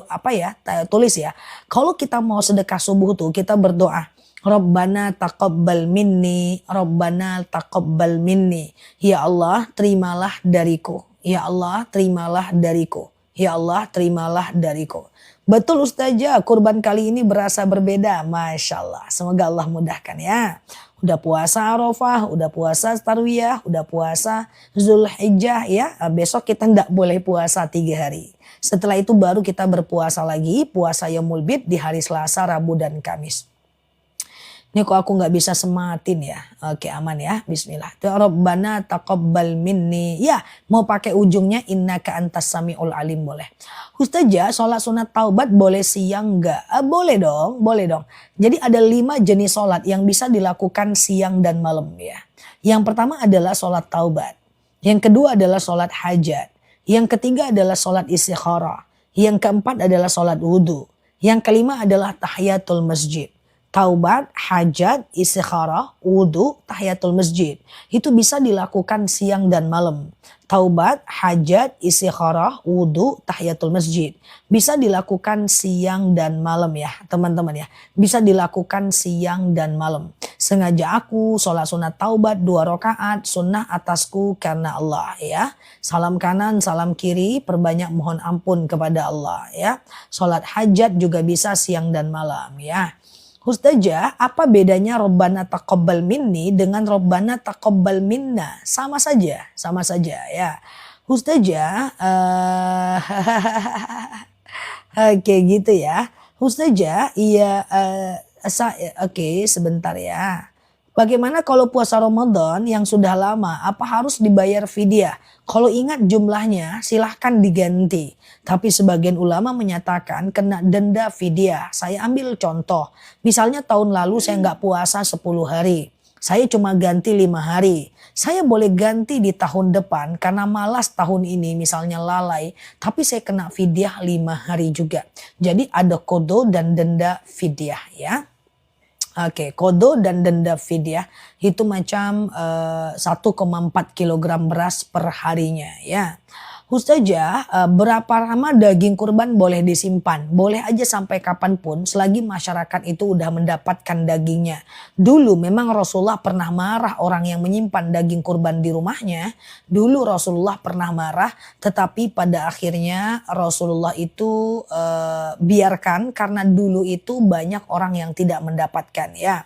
[SPEAKER 1] apa ya? Tulis ya. Kalau kita mau sedekah subuh tuh kita berdoa. Rabbana taqabbal minni, Rabbana taqabbal minni. Ya Allah, terimalah dariku. Ya Allah, terimalah dariku. Ya Allah, terimalah dariku. Betul Ustazah, kurban kali ini berasa berbeda. Masya Allah, semoga Allah mudahkan ya. Udah puasa Arafah, udah puasa Tarwiyah, udah puasa Zulhijjah ya. Besok kita nggak boleh puasa 3 hari. Setelah itu baru kita berpuasa lagi, puasa Yaumul Bid di hari Selasa, Rabu dan Kamis. Ini kok aku nggak bisa sematin ya. Oke aman ya. Bismillah. Rabbana taqabbal minni. Ya mau pakai ujungnya innaka antas samiul alim boleh. Ustazah sholat sunat taubat boleh siang nggak? Boleh dong. Boleh dong. Jadi ada 5 jenis sholat yang bisa dilakukan siang dan malam ya. Yang pertama adalah sholat taubat. Yang kedua adalah sholat hajat. Yang ketiga adalah sholat istikharah. Yang keempat adalah sholat wudhu. Yang kelima adalah tahiyatul masjid. Taubat, hajat, istikharah, wudhu, tahiyatul masjid. Itu bisa dilakukan siang dan malam. Taubat, hajat, istikharah, wudhu, tahiyatul masjid. Bisa dilakukan siang dan malam ya teman-teman ya. Bisa dilakukan siang dan malam. Sengaja aku sholat sunat taubat 2 rakaat sunnah atasku karena Allah ya. Salam kanan, salam kiri, perbanyak mohon ampun kepada Allah ya. Sholat hajat juga bisa siang dan malam ya. Ustazah, apa bedanya Rabbana taqabbal minni dengan Rabbana taqabbal minna? Sama saja ya. Ustazah, oke gitu ya. Ustazah, iya oke sebentar ya. Bagaimana kalau puasa Ramadan yang sudah lama, apa harus dibayar fidyah? Kalau ingat jumlahnya silahkan diganti. Tapi sebagian ulama menyatakan kena denda fidyah. Saya ambil contoh. Misalnya tahun lalu saya nggak puasa 10 hari. Saya cuma ganti 5 hari. Saya boleh ganti di tahun depan karena malas tahun ini misalnya lalai. Tapi saya kena fidyah 5 hari juga. Jadi ada kodo dan denda fidyah ya. Oke, kodo dan denda fidyah itu macam 1,4 kilogram beras per harinya ya. Ustazah, berapa lama daging kurban boleh disimpan? Boleh aja sampai kapanpun selagi masyarakat itu udah mendapatkan dagingnya. Dulu memang Rasulullah pernah marah orang yang menyimpan daging kurban di rumahnya. Dulu Rasulullah pernah marah, tetapi pada akhirnya Rasulullah itu biarkan karena dulu itu banyak orang yang tidak mendapatkan ya.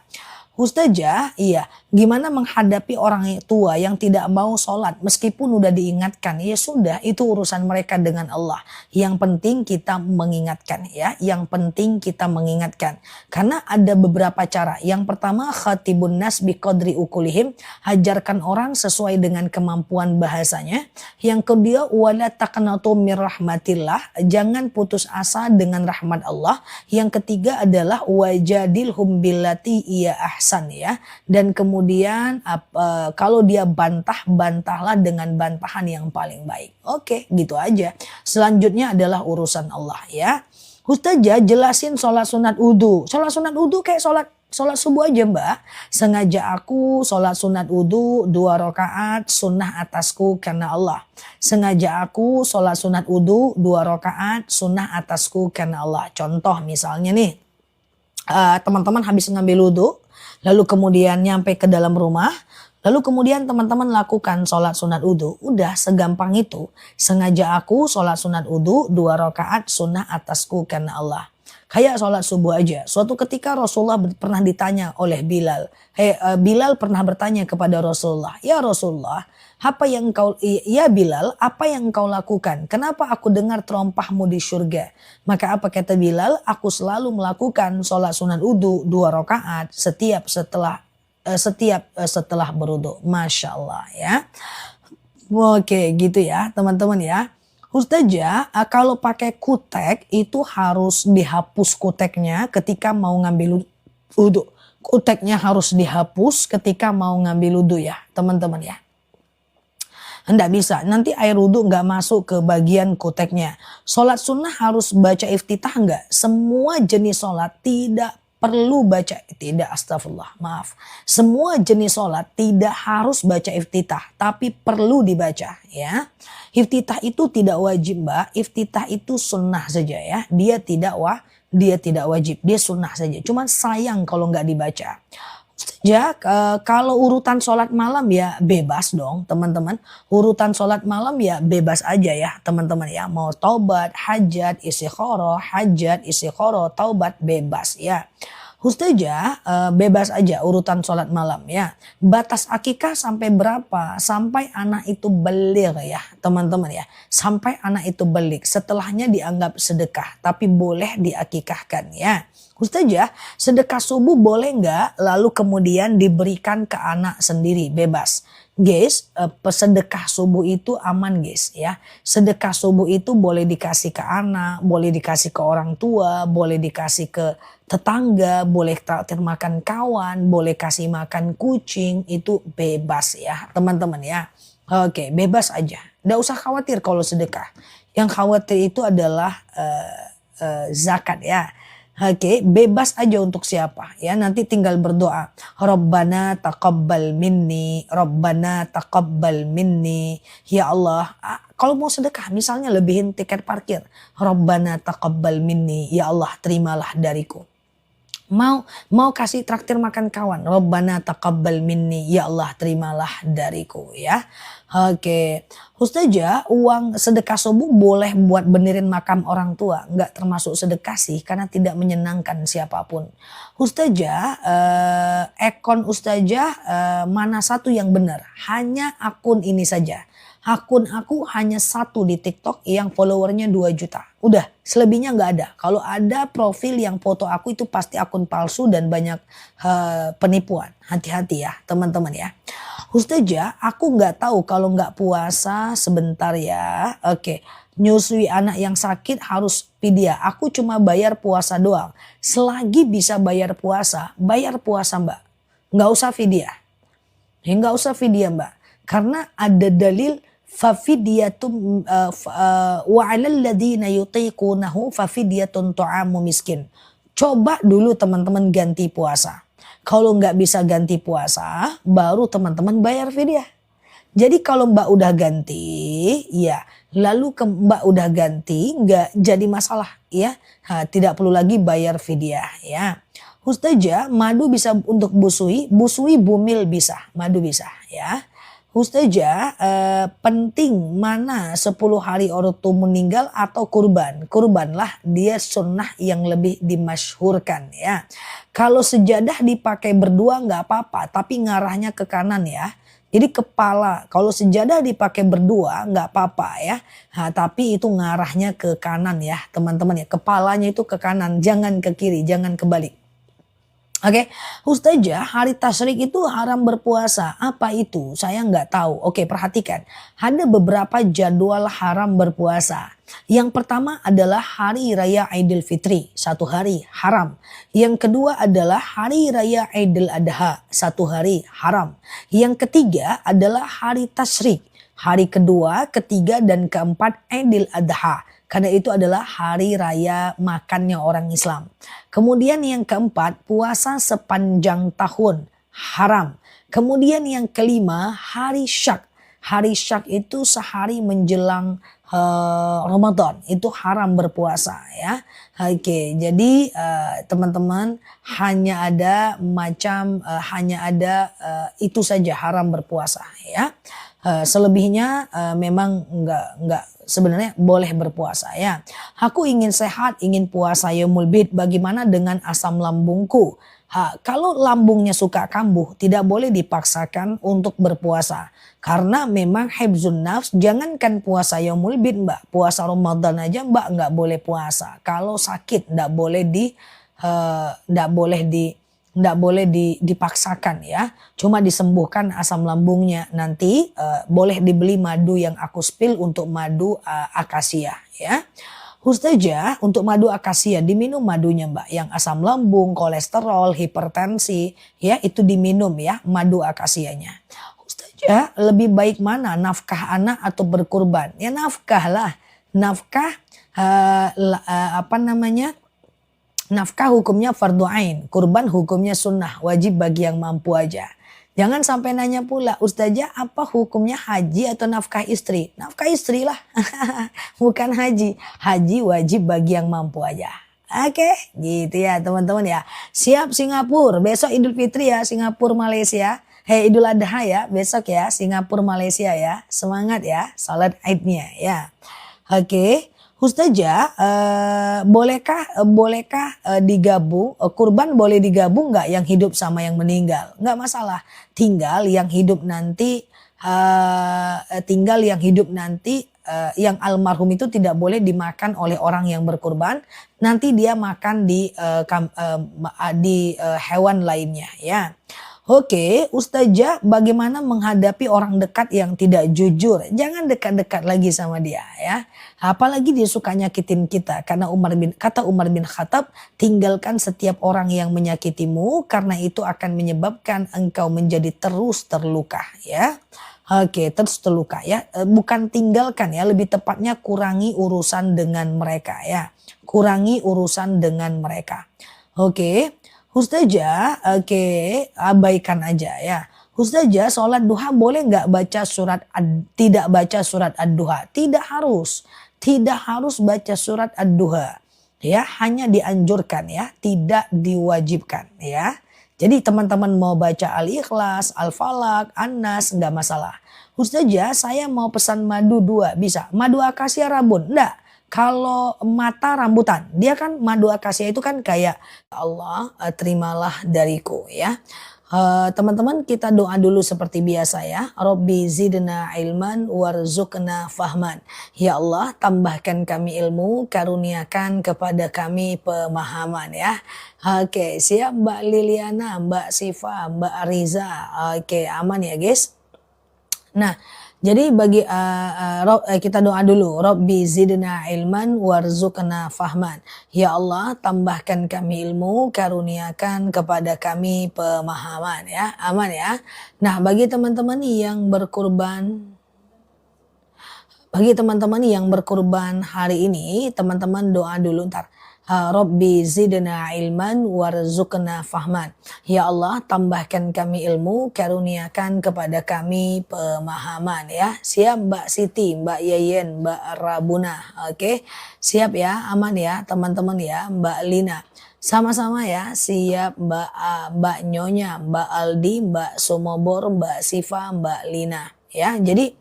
[SPEAKER 1] Ustazah, iya, gimana menghadapi orang tua yang tidak mau sholat meskipun udah diingatkan? Ya sudah, itu urusan mereka dengan Allah. Yang penting kita mengingatkan ya, yang penting kita mengingatkan. Karena ada beberapa cara. Yang pertama, khatibun nas biqadri ukulihim, hajarkan orang sesuai dengan kemampuan bahasanya. Yang kedua, wala taqnatu mir rahmatillah, jangan putus asa dengan rahmat Allah. Yang ketiga adalah wajadilhum billati iya ahsan ya. Dan kemudian kalau dia bantahlah dengan bantahan yang paling baik. Oke, gitu aja. Selanjutnya adalah urusan Allah ya. Ustazah, jelasin sholat sunat wudu. Sholat sunat wudu kayak sholat subuh aja mbak. Sengaja aku sholat sunat wudu 2 rakaat sunnah atasku karena Allah. Sengaja aku sholat sunat wudu 2 rakaat sunnah atasku karena Allah. Contoh misalnya nih, teman-teman habis ngambil wudu, lalu kemudian nyampe ke dalam rumah, lalu kemudian teman-teman lakukan sholat sunat wudu. Udah segampang itu. Sengaja aku sholat sunat wudu 2 rakaat sunnah atasku karena Allah. Kayak sholat subuh aja. Suatu ketika Rasulullah pernah ditanya oleh Bilal. Bilal pernah bertanya kepada Rasulullah. Ya Rasulullah, ya Bilal, apa yang kau lakukan? Kenapa aku dengar terompahmu di surga? Maka apa kata Bilal? Aku selalu melakukan sholat sunat wudu 2 rakaat setiap setelah berwudu. Masya Allah ya. Oke gitu ya teman-teman ya. Ustazah, kalau pakai kutek itu harus dihapus kuteknya ketika mau ngambil wudu. Kuteknya harus dihapus ketika mau ngambil wudu ya teman-teman ya. Nggak bisa, nanti air wudu nggak masuk ke bagian kuteknya. Sholat sunnah harus baca iftitah nggak? Semua jenis sholat tidak perlu baca, tidak, astagfirullah, maaf. Semua jenis sholat tidak harus baca iftitah, tapi perlu dibaca ya. Iftitah itu tidak wajib mbak, iftitah itu sunnah saja ya. Dia tidak wajib, dia sunnah saja. Cuman sayang kalau nggak dibaca. Ya, kalau urutan sholat malam ya bebas dong teman-teman. Urutan sholat malam ya bebas aja ya teman-teman ya. Mau taubat, hajat, istikharah, taubat bebas ya. Ustazah, bebas aja urutan sholat malam ya. Batas akikah sampai berapa? Sampai anak itu baligh ya teman-teman ya. Sampai anak itu baligh. Setelahnya dianggap sedekah. Tapi boleh diakikahkan ya. Ustazah, sedekah subuh boleh nggak lalu kemudian diberikan ke anak sendiri bebas? Guys, sedekah subuh itu aman guys ya. Sedekah subuh itu boleh dikasih ke anak, boleh dikasih ke orang tua, boleh dikasih ke tetangga, boleh traktir makan kawan, boleh kasih makan kucing, itu bebas ya teman-teman ya. Oke, bebas aja. Nggak usah khawatir kalau sedekah. Yang khawatir itu adalah zakat ya. Oke, bebas aja untuk siapa ya, nanti tinggal berdoa. Rabbana taqabbal minni, Rabbana taqabbal minni. Ya Allah, kalau mau sedekah misalnya lebihin tiket parkir. Rabbana taqabbal minni, ya Allah terimalah dariku. Mau kasih traktir makan kawan, Rabbana taqabbal minni, ya Allah terimalah dariku ya. Oke, Ustazah, uang sedekah subuh boleh buat benerin makam orang tua, nggak termasuk sedekah sih karena tidak menyenangkan siapapun. Ustazah, akun Ustazah mana satu yang benar? Hanya akun ini saja. Akun aku hanya 1 di TikTok yang followernya 2 juta. Udah, selebihnya nggak ada. Kalau ada profil yang foto aku itu pasti akun palsu dan banyak penipuan. Hati-hati ya teman-teman ya. Ustazah, aku nggak tahu kalau nggak puasa sebentar ya. Oke, nyusui anak yang sakit harus fidyah. Aku cuma bayar puasa doang. Selagi bisa bayar puasa mbak. Nggak usah fidyah. Ya nggak usah fidyah mbak. Karena ada dalil fafidyatun wa 'alal ladzina yutiqunahu fafidyatun ta'amu miskin. Coba dulu teman-teman ganti puasa. Kalau nggak bisa ganti puasa, baru teman-teman bayar fidyah. Jadi kalau mbak udah ganti, ya lalu Mbak udah ganti, nggak jadi masalah ya. Tidak perlu lagi bayar fidyah ya. Ustazah, madu bisa untuk busui, busui bumil bisa, madu bisa ya. Ustazah, penting mana 10 hari orang meninggal atau kurban? Kurbanlah, dia sunnah yang lebih dimasyhurkan ya. Kalau sejadah dipakai berdua nggak apa-apa, tapi ngarahnya ke kanan ya. Jadi kepala, kalau sejadah dipakai berdua nggak apa-apa ya. Tapi itu ngarahnya ke kanan ya teman-teman ya. Kepalanya itu ke kanan, jangan ke kiri, jangan kebalik. Oke, Ustazah, hari tasyrik itu haram berpuasa. Apa itu? Saya nggak tahu. Oke, perhatikan. Ada beberapa jadwal haram berpuasa. Yang pertama adalah hari raya Idul Fitri, 1 hari haram. Yang kedua adalah hari raya Idul Adha, 1 hari haram. Yang ketiga adalah hari tasyrik. Hari kedua, ketiga, dan keempat Idul Adha. Karena itu adalah hari raya makannya orang Islam. Kemudian yang keempat, puasa sepanjang tahun haram. Kemudian yang kelima, hari syak. Hari syak itu sehari menjelang Ramadan, itu haram berpuasa ya. Oke, jadi teman-teman hanya ada itu saja haram berpuasa ya. Selebihnya memang enggak sebenarnya boleh berpuasa ya. Aku ingin sehat, ingin puasa yaumul bid. Bagaimana dengan asam lambungku? Kalau lambungnya suka kambuh, tidak boleh dipaksakan untuk berpuasa. Karena memang hibzun nafs, jangankan puasa yaumul bid Mbak. Puasa Ramadan aja Mbak nggak boleh puasa. Kalau sakit nggak boleh dipaksakan ya. Cuma disembuhkan asam lambungnya. Nanti boleh dibeli madu yang aku spill untuk madu akasia ya. Ustazah, untuk madu akasia diminum madunya Mbak. Yang asam lambung, kolesterol, hipertensi ya itu diminum ya madu akasianya. Ustazah, lebih baik mana, nafkah anak atau berkurban? Ya nafkah lah. Nafkah nafkah hukumnya fardu ain, kurban hukumnya sunnah, wajib bagi yang mampu aja. Jangan sampai nanya pula, Ustazah apa hukumnya haji atau nafkah istri? Nafkah istri lah, bukan haji. Haji wajib bagi yang mampu aja. Oke, gitu ya teman-teman ya. Siap Singapura, besok Idul Fitri ya, Singapura Malaysia. Idul Adha ya, besok ya, Singapura Malaysia ya. Semangat ya, salat Idnya ya. Oke. Ustazah, bolehkah digabung, kurban boleh digabung nggak yang hidup sama yang meninggal? Nggak masalah. Tinggal yang hidup nanti, yang almarhum itu tidak boleh dimakan oleh orang yang berkurban. Nanti dia makan di hewan lainnya ya. Oke, Ustazah, bagaimana menghadapi orang dekat yang tidak jujur? Jangan dekat-dekat lagi sama dia ya. Apalagi dia suka nyakitin kita. Karena kata Umar bin Khattab, tinggalkan setiap orang yang menyakitimu karena itu akan menyebabkan engkau menjadi terus terluka ya. Oke, terus terluka ya. Bukan tinggalkan ya, lebih tepatnya kurangi urusan dengan mereka ya. Kurangi urusan dengan mereka. Oke. Ustazah, abaikan aja ya. Ustazah, sholat duha boleh nggak tidak baca surat ad-duha? Tidak harus baca surat ad-duha. Ya, hanya dianjurkan ya, tidak diwajibkan ya. Jadi teman-teman mau baca Al-Ikhlas, Al-Falaq, An-Nas nggak masalah. Ustazah, saya mau pesan madu 2, bisa. Madu akasia rabun? Enggak. Kalau mata rambutan, dia kan madu akasia itu kan kayak Allah terimalah dariku ya. Teman-teman kita doa dulu seperti biasa ya. Robbi zidna ilman warzuqna fahman. Ya Allah tambahkan kami ilmu, karuniakan kepada kami pemahaman ya. Oke, siap Mbak Liliana, Mbak Siva, Mbak Ariza. Oke, aman ya guys. Nah, jadi bagi kita doa dulu. Rabbi zidna ilman warzuqna fahman. Ya Allah, tambahkan kami ilmu, karuniakan kepada kami pemahaman ya. Aman ya. Nah, bagi teman-teman yang berkurban hari ini, teman-teman doa dulu ntar. Rabbi zidna ilman warzuqna fahman. Ya Allah, tambahkan kami ilmu, karuniakan kepada kami pemahaman ya. Siap Mbak Siti, Mbak Yeyen, Mbak Rabuna. Oke. Siap ya, aman ya teman-teman ya, Mbak Lina. Sama-sama ya, siap Mbak Nyonya, Mbak Aldi, Mbak Somobor, Mbak Siva, Mbak Lina. Ya, jadi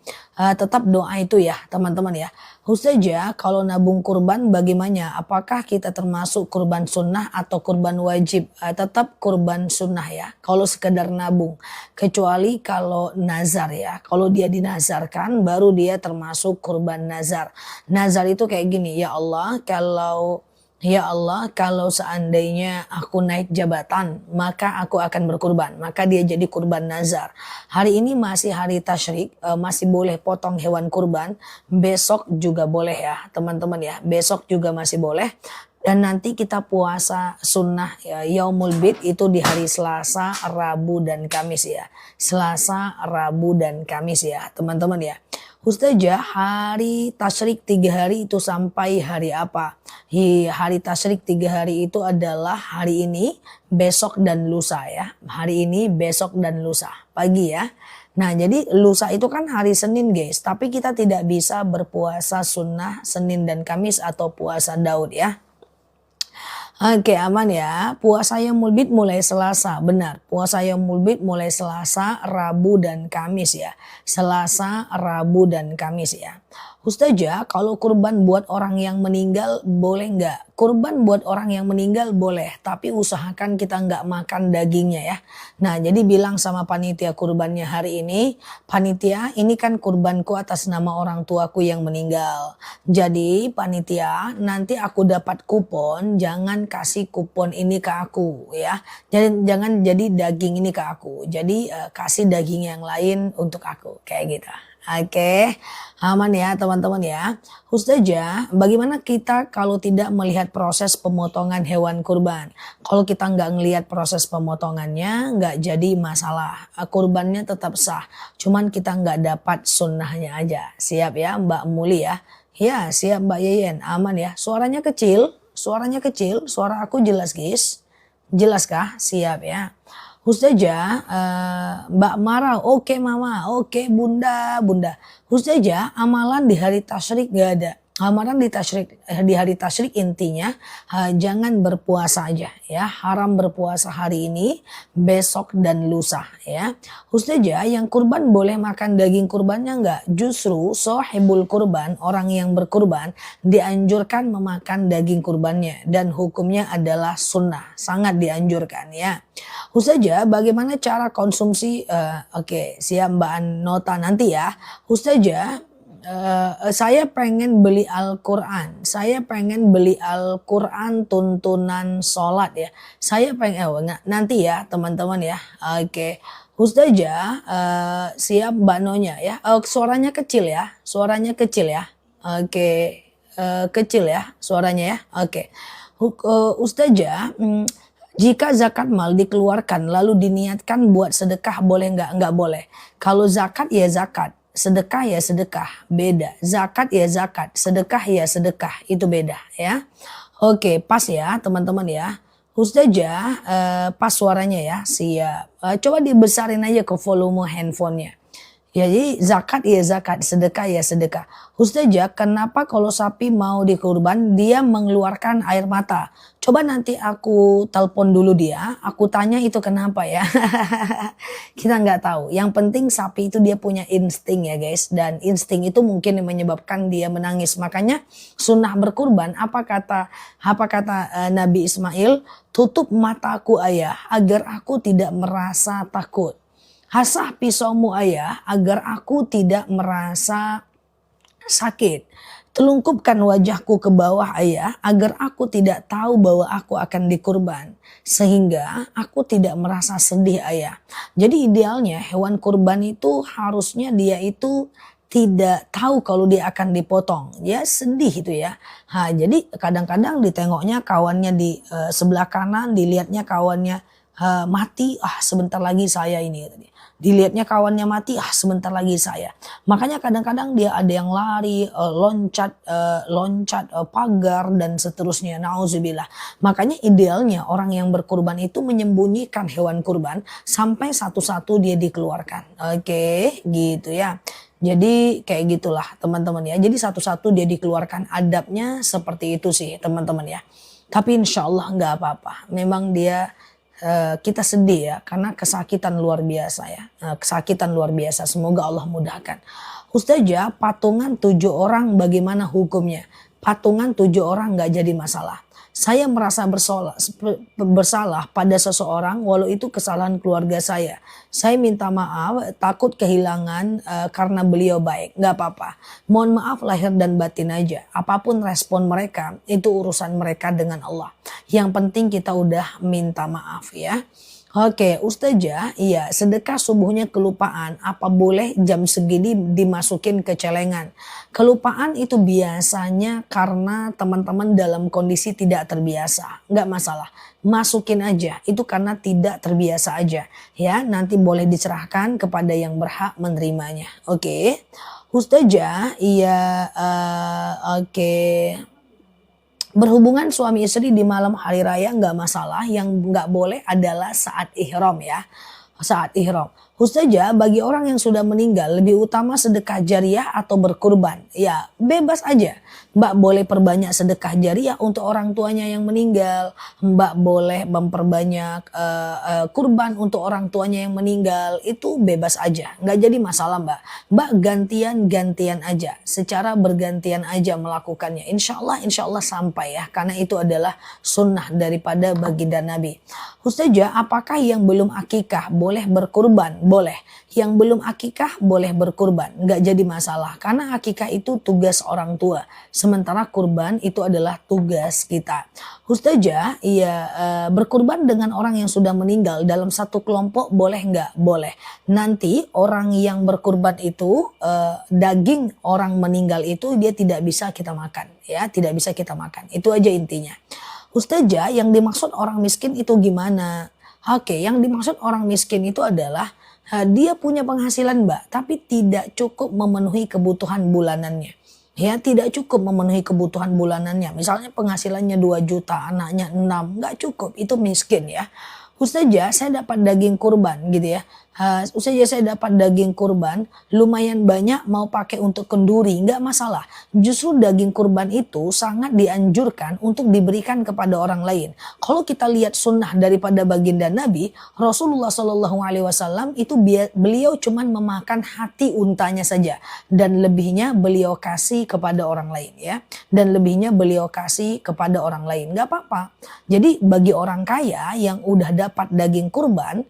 [SPEAKER 1] tetap doa itu ya teman-teman ya. Ustazah, kalau nabung kurban bagaimana? Apakah kita termasuk kurban sunnah atau kurban wajib? Tetap kurban sunnah ya, kalau sekedar nabung. Kecuali kalau nazar ya, kalau dia dinazarkan baru dia termasuk kurban nazar. Nazar itu kayak gini, Ya Allah, kalau seandainya aku naik jabatan, maka aku akan berkurban. Maka dia jadi kurban nazar. Hari ini masih hari tasyrik, masih boleh potong hewan kurban. Besok juga boleh ya, teman-teman ya. Besok juga masih boleh. Dan nanti kita puasa sunnah ya, Yaumul Bid itu di hari Selasa, Rabu, dan Kamis ya. Selasa, Rabu, dan Kamis ya, teman-teman ya. Ustazah, hari tasyrik 3 hari itu sampai hari apa? Hari tasyrik 3 hari itu adalah hari ini, besok, dan lusa ya. Hari ini, besok, dan lusa. Pagi ya. Nah, jadi lusa itu kan hari Senin guys. Tapi kita tidak bisa berpuasa sunnah Senin dan Kamis atau puasa Daud ya. Oke, aman ya. Puasa Yaumul Bid mulai Selasa, benar. Puasa Yaumul Bid mulai Selasa, Rabu, dan Kamis ya. Selasa, Rabu, dan Kamis ya. Ustazah, kalau kurban buat orang yang meninggal boleh nggak? Kurban buat orang yang meninggal boleh, tapi usahakan kita nggak makan dagingnya ya. Nah, jadi bilang sama panitia kurbannya hari ini, panitia ini kan kurbanku atas nama orang tuaku yang meninggal. Jadi panitia nanti aku dapat kupon, jangan kasih kupon ini ke aku ya. Jangan jadi daging ini ke aku. Jadi kasih daging yang lain untuk aku kayak gitu. Oke, aman ya teman-teman ya. Ustazah, bagaimana kita kalau tidak melihat proses pemotongan hewan kurban? Kalau kita nggak ngelihat proses pemotongannya, nggak jadi masalah. Kurbannya tetap sah. Cuman kita nggak dapat sunnahnya aja. Siap ya Mbak Muli ya? Ya, siap Mbak Yeyen. Aman ya. Suaranya kecil, suara aku jelas guys. Jelas kah? Siap ya. Ustazah, Mbak Mara, oke Mama, oke Bunda. Ustazah, amalan di hari tasyrik gak ada. Amalan di hari tasyrik intinya jangan berpuasa aja ya. Haram berpuasa hari ini, besok, dan lusa ya. Ustazah, yang kurban boleh makan daging kurbannya enggak? Justru sohibul kurban, orang yang berkurban dianjurkan memakan daging kurbannya. Dan hukumnya adalah sunnah, sangat dianjurkan ya. Ustazah, bagaimana cara konsumsi? Oke, siap Mbak Nota nanti ya. Ustazah, saya pengen beli Al-Quran. Saya pengen beli Al-Quran tuntunan sholat ya. Saya pengen, nanti ya teman-teman ya. Oke. Ustazah, siap Mbak Nonya ya. Suaranya kecil ya. Oke. Kecil ya suaranya ya. Oke. Ustazah, jika zakat mal dikeluarkan lalu diniatkan buat sedekah boleh nggak? Nggak boleh. Kalau zakat ya zakat. Sedekah ya sedekah, beda. Zakat ya zakat, sedekah ya sedekah, itu beda ya. Oke, pas ya teman-teman ya. Ustazah, pas suaranya ya, siap. Coba dibesarin aja ke volume handphonenya. Ya, jadi zakat ya zakat, sedekah ya sedekah. Ustazah, kenapa kalau sapi mau dikurban dia mengeluarkan air mata? Coba nanti aku telepon dulu dia, aku tanya itu kenapa ya. Kita nggak tahu. Yang penting sapi itu dia punya insting ya guys. Dan insting itu mungkin yang menyebabkan dia menangis. Makanya sunnah berkurban, apa kata Nabi Ismail? Tutup mataku ayah agar aku tidak merasa takut. Hasah pisaumu ayah agar aku tidak merasa sakit. Telungkupkan wajahku ke bawah ayah agar aku tidak tahu bahwa aku akan dikurban. Sehingga aku tidak merasa sedih ayah. Jadi idealnya hewan kurban itu harusnya dia itu tidak tahu kalau dia akan dipotong. Ya sedih itu ya. Jadi kadang-kadang ditengoknya kawannya di sebelah kanan, dilihatnya kawannya mati. Sebentar lagi saya ini. Dilihatnya kawannya mati, sebentar lagi saya. Makanya kadang-kadang dia ada yang lari, loncat pagar dan seterusnya. Nauzubillah. Makanya idealnya orang yang berkurban itu menyembunyikan hewan kurban sampai satu-satu dia dikeluarkan. Oke, gitu ya. Jadi kayak gitulah teman-teman ya. Jadi satu-satu dia dikeluarkan, adabnya seperti itu sih teman-teman ya. Tapi insya Allah nggak apa-apa. Memang dia kita sedih ya karena kesakitan luar biasa ya. Kesakitan luar biasa. Semoga Allah mudahkan. Ustazah, patungan 7 orang bagaimana hukumnya? Patungan 7 orang nggak jadi masalah. Saya merasa bersalah pada seseorang walau itu kesalahan keluarga saya. Saya minta maaf, takut kehilangan karena beliau baik. Nggak apa-apa. Mohon maaf lahir dan batin aja. Apapun respon mereka, itu urusan mereka dengan Allah. Yang penting kita udah minta maaf ya. Oke, Ustazah, iya sedekah subuhnya kelupaan. Apa boleh jam segini dimasukin ke celengan? Kelupaan itu biasanya karena teman-teman dalam kondisi tidak terbiasa. Nggak masalah, masukin aja. Itu karena tidak terbiasa aja. Ya, nanti boleh diserahkan kepada yang berhak menerimanya. Oke, Ustazah, iya, oke. Berhubungan suami istri di malam hari raya nggak masalah, yang nggak boleh adalah saat ihram ya. Saat ihram. Ustazah, bagi orang yang sudah meninggal lebih utama sedekah jariah atau berkurban? Ya bebas aja. Mbak boleh perbanyak sedekah jariah untuk orang tuanya yang meninggal. Mbak boleh memperbanyak kurban untuk orang tuanya yang meninggal. Itu bebas aja. Nggak jadi masalah mbak. Mbak gantian aja. Secara bergantian aja melakukannya. Insya Allah sampai ya. Karena itu adalah sunnah daripada baginda Nabi. Ustazah, apakah yang belum akikah boleh berkurban? Boleh. Yang belum akikah boleh berkurban. Nggak jadi masalah. Karena akikah itu tugas orang tua. Sementara kurban itu adalah tugas kita. Ustazah, berkurban dengan orang yang sudah meninggal dalam satu kelompok boleh nggak? Boleh. Nanti orang yang berkurban itu, daging orang meninggal itu dia tidak bisa kita makan. Ya, tidak bisa kita makan. Itu aja intinya. Ustazah, yang dimaksud orang miskin itu gimana? Oke, yang dimaksud orang miskin itu adalah dia punya penghasilan mbak, tapi tidak cukup memenuhi kebutuhan bulanannya. Ya, tidak cukup memenuhi kebutuhan bulanannya. Misalnya penghasilannya 2 juta, anaknya 6, nggak cukup, itu miskin ya. Ustazah, saya dapat daging kurban gitu ya. Ustazah, saya dapat daging kurban lumayan banyak, mau pakai untuk kenduri, nggak masalah. Justru daging kurban itu sangat dianjurkan untuk diberikan kepada orang lain. Kalau kita lihat sunnah daripada baginda Nabi, Rasulullah SAW itu beliau cuman memakan hati untanya saja. Dan lebihnya beliau kasih kepada orang lain ya. Dan lebihnya beliau kasih kepada orang lain, nggak apa-apa. Jadi bagi orang kaya yang udah dapat daging kurban,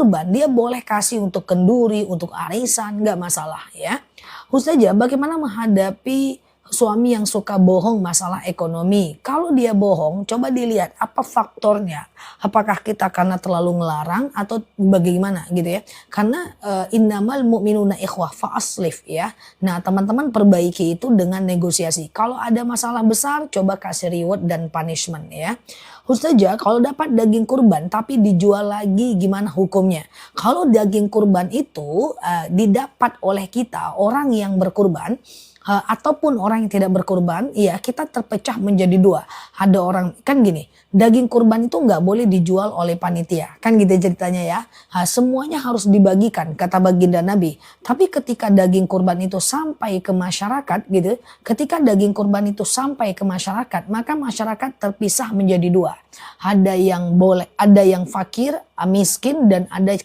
[SPEAKER 1] dia boleh kasih untuk kenduri, untuk arisan, nggak masalah ya. Ustazah, bagaimana menghadapi suami yang suka bohong masalah ekonomi? Kalau dia bohong, coba dilihat apa faktornya. Apakah kita karena terlalu ngelarang atau bagaimana gitu ya. Karena innamal mu'minuna ikhwah fa'aslif ya. Nah teman-teman perbaiki itu dengan negosiasi. Kalau ada masalah besar, coba kasih reward dan punishment ya. Ustazah, kalau dapat daging kurban tapi dijual lagi gimana hukumnya? Kalau daging kurban itu didapat oleh kita, orang yang berkurban, ataupun orang yang tidak berkurban, ya kita terpecah menjadi 2. Ada orang, kan gini, daging kurban itu nggak boleh dijual oleh panitia. Kan gitu ceritanya ya. Semuanya harus dibagikan, kata baginda Nabi. Tapi ketika daging kurban itu sampai ke masyarakat gitu, ketika daging kurban itu sampai ke masyarakat, maka masyarakat terpisah menjadi 2. Ada yang boleh, ada yang fakir, miskin, dan ada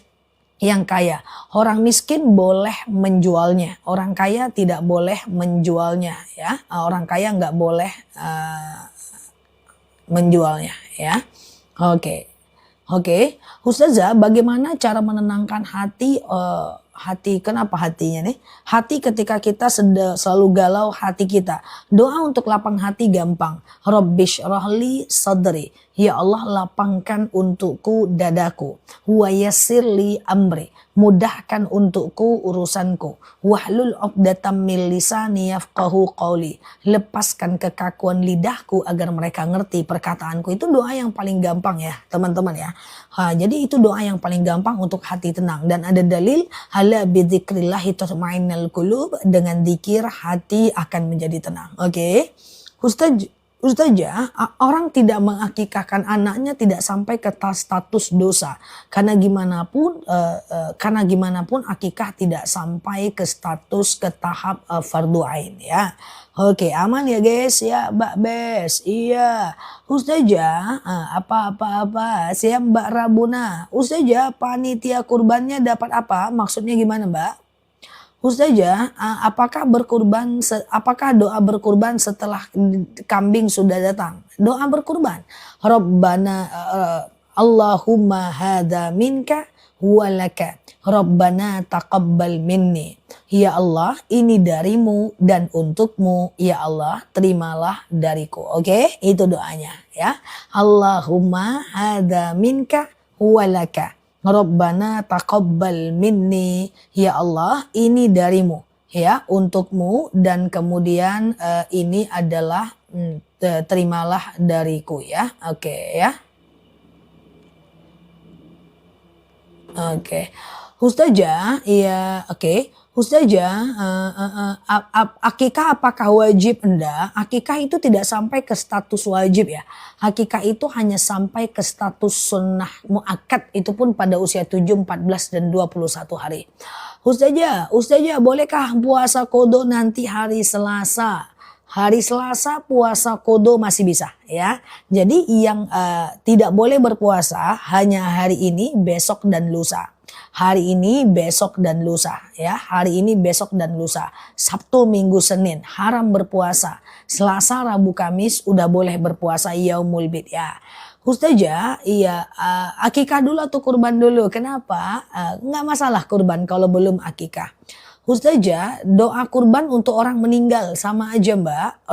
[SPEAKER 1] yang kaya. Orang miskin boleh menjualnya, orang kaya tidak boleh menjualnya ya. Orang kaya nggak boleh menjualnya ya. Oke. Ustazah, bagaimana cara menenangkan hati? Kenapa hatinya nih? Hati ketika kita selalu galau hati kita. Doa untuk lapang hati gampang. Rabbish rohli sadri. Ya Allah, lapangkan untukku dadaku. Wa yassirli amri, mudahkan untukku urusanku. Wahlul 'uqdatam min lisani yafqahu qawli, lepaskan kekakuan lidahku agar mereka ngerti perkataanku. Itu doa yang paling gampang ya teman-teman ya. Jadi itu doa yang paling gampang untuk hati tenang, dan ada dalil hala bidzikrillahi tatma'innul qulub, dengan zikir hati akan menjadi tenang. Oke. Ustazah, orang tidak mengakikahkan anaknya tidak sampai ke status dosa. Karena gimana pun akikah tidak sampai ke status, ke tahap fardu ain ya. Oke, aman ya guys ya, Mbak Bes. Iya. Ustazah, apa siap Mbak Rabuna. Ustazah, panitia kurbannya dapat apa? Maksudnya gimana, Mbak? Ustazah, apakah doa berkurban setelah kambing sudah datang? Doa berkurban. Rabbana Allahumma hadza minka walaka. Rabbana taqabbal minni. Ya Allah, ini darimu dan untukmu. Ya Allah, terimalah dariku. Oke, itu doanya ya. Allahumma hadza minka walaka. Rabbana taqabbal minni, ya Allah ini darimu ya, untukmu, dan kemudian ini adalah terimalah dariku ya. Oke ya. Oke. Ustazah, ya oke. Ustazah, akikah apakah wajib? Enggak, akikah itu tidak sampai ke status wajib ya. Akikah itu hanya sampai ke status sunnah muakkad, itu pun pada usia 7, 14, dan 21 hari. Ustazah, bolehkah puasa qodho nanti hari Selasa? Hari Selasa puasa qodho masih bisa ya. Jadi yang tidak boleh berpuasa hanya hari ini, besok, dan lusa. Hari ini, besok, dan lusa ya. Hari ini, besok, dan lusa. Sabtu, Minggu, Senin haram berpuasa. Selasa, Rabu, Kamis udah boleh berpuasa yaumul bid ya. Ustazah, iya, akikah dulu atau kurban dulu? Kenapa? Nggak masalah kurban kalau belum akikah. Ustazah, doa kurban untuk orang meninggal sama aja Mbak.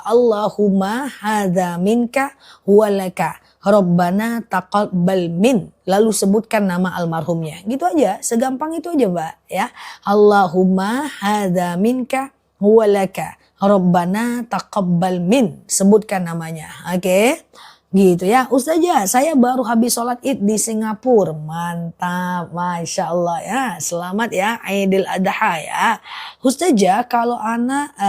[SPEAKER 1] Allahumma hadza minka walaka. Rabbana taqabbal min. Lalu sebutkan nama almarhumnya. Gitu aja, segampang itu aja Mbak ya. Allahumma hadza minka walaka. Rabbana taqabbal min. Sebutkan namanya. Oke. Gitu ya. Ustazah, saya baru habis sholat id di Singapura. Mantap, Masya Allah ya. Selamat ya Idul Adha ya. Ustazah, kalau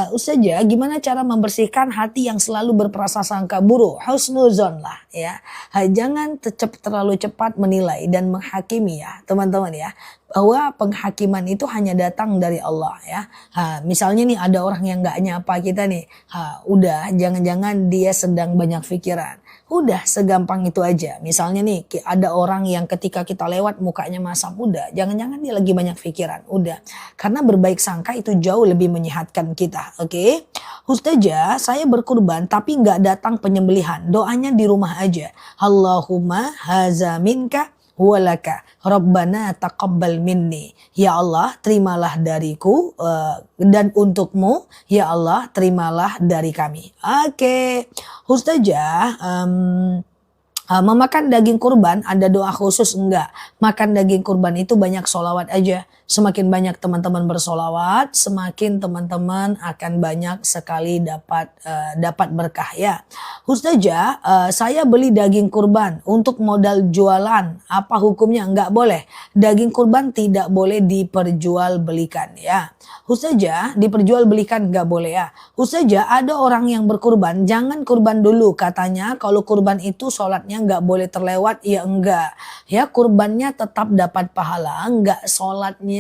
[SPEAKER 1] Ustazah gimana cara membersihkan hati yang selalu berprasangka buruk? Husnuzon lah ya. Jangan terlalu cepat menilai dan menghakimi ya teman-teman ya. Bahwa penghakiman itu hanya datang dari Allah ya. Misalnya nih ada orang yang gak nyapa kita nih. Udah, jangan-jangan dia sedang banyak pikiran. Udah, segampang itu aja. Misalnya nih ada orang yang ketika kita lewat mukanya masam, udah, jangan-jangan dia lagi banyak pikiran. Udah, karena berbaik sangka itu jauh lebih menyehatkan kita. Oke. Ustazah, saya berkurban tapi nggak datang penyembelihan. Doanya di rumah aja. Allahumma haza minka walaka. Rabbana taqabbal minni. Ya Allah, terimalah dariku dan untukmu. Ya Allah, terimalah dari kami. Oke. Ustazah, memakan daging kurban ada doa khusus? Enggak. Makan daging kurban itu banyak sholawat aja. Semakin banyak teman-teman bersolawat, semakin teman-teman akan banyak sekali dapat berkah ya. Ustazah, saya beli daging kurban untuk modal jualan. Apa hukumnya? Enggak boleh. Daging kurban tidak boleh diperjualbelikan ya. Ustazah, diperjualbelikan enggak boleh ya. Ustazah, ada orang yang berkurban, jangan kurban dulu. Katanya kalau kurban itu sholatnya enggak boleh terlewat. Ya enggak. Ya, kurbannya tetap dapat pahala. Enggak sholatnya,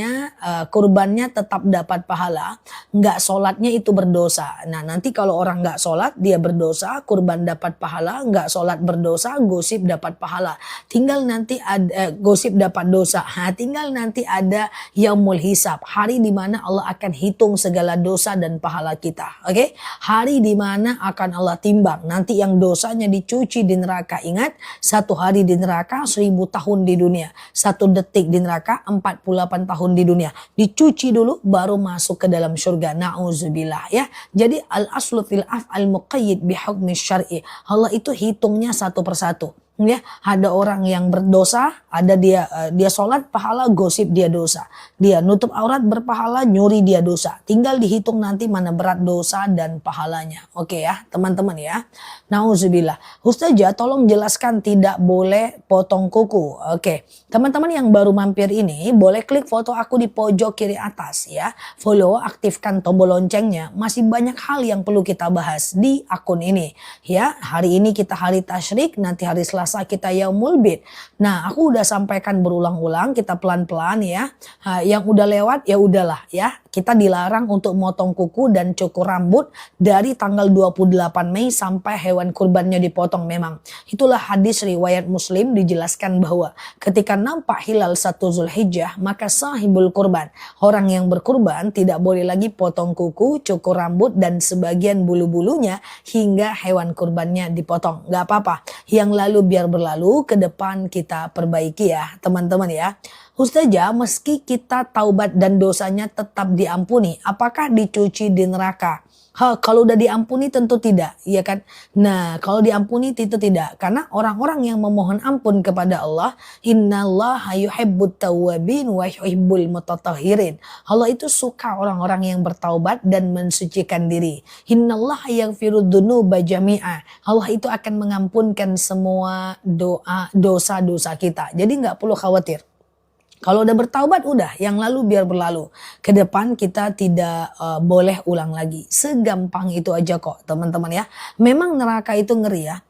[SPEAKER 1] kurbannya tetap dapat pahala. Enggak sholatnya itu berdosa. Nah, nanti kalau orang enggak sholat dia berdosa, kurban dapat pahala. Enggak sholat berdosa, gosip dapat pahala. Tinggal nanti ada gosip dapat dosa. Tinggal nanti ada yaumul hisab, hari di mana Allah akan hitung segala dosa dan pahala kita. Oke? Hari di mana akan Allah timbang. Nanti yang dosanya dicuci di neraka. Ingat, Ingat, 1 hari di neraka 1000 tahun di dunia. 1 detik di neraka 48 tahun di dunia. Dicuci dulu baru masuk ke dalam surga. Na'udzubillah ya. Jadi al-aslu fil af'al muqayyid bihukmi syar'i. Allah itu hitungnya satu persatu. Ya, ada orang yang berdosa, ada dia sholat pahala, gosip dia dosa. Dia nutup aurat berpahala, nyuri dia dosa. Tinggal dihitung nanti mana berat dosa dan pahalanya. Oke ya, teman-teman ya. Nauzubillah. Ustazah tolong jelaskan tidak boleh potong kuku. Oke. Teman-teman yang baru mampir ini boleh klik foto aku di pojok kiri atas ya. Follow, aktifkan tombol loncengnya. Masih banyak hal yang perlu kita bahas di akun ini. Ya, hari ini kita hari tasyrik, nanti hari Selasa kita yaumul bid. Nah, aku udah sampaikan berulang-ulang, kita pelan-pelan ya. Yang udah lewat ya udahlah ya. Kita dilarang untuk motong kuku dan cukur rambut dari tanggal 28 Mei sampai hewan kurbannya dipotong memang. Itulah hadis riwayat Muslim dijelaskan bahwa ketika nampak hilal 1 Zulhijjah maka sahibul kurban, orang yang berkurban tidak boleh lagi potong kuku, cukur rambut dan sebagian bulu-bulunya hingga hewan kurbannya dipotong. Gak apa-apa, yang lalu biar berlalu, ke depan kita perbaiki ya teman-teman ya. Ustazah, meski kita taubat dan dosanya tetap diampuni, apakah dicuci di neraka? Kalau udah diampuni tentu tidak, ya kan? Nah, kalau diampuni itu tidak, karena orang-orang yang memohon ampun kepada Allah, innallaha yuhibbut tawwabin wa yuhibbul mutatahhirin. Allah itu suka orang-orang yang bertaubat dan mensucikan diri. Innallaha yaghfirud dzunuba jami'a. Allah itu akan mengampunkan semua dosa-dosa kita. Jadi nggak perlu khawatir. Kalau udah bertaubat udah, yang lalu biar berlalu. Ke depan kita tidak boleh ulang lagi. Segampang itu aja kok teman-teman ya. Memang neraka itu ngeri ya.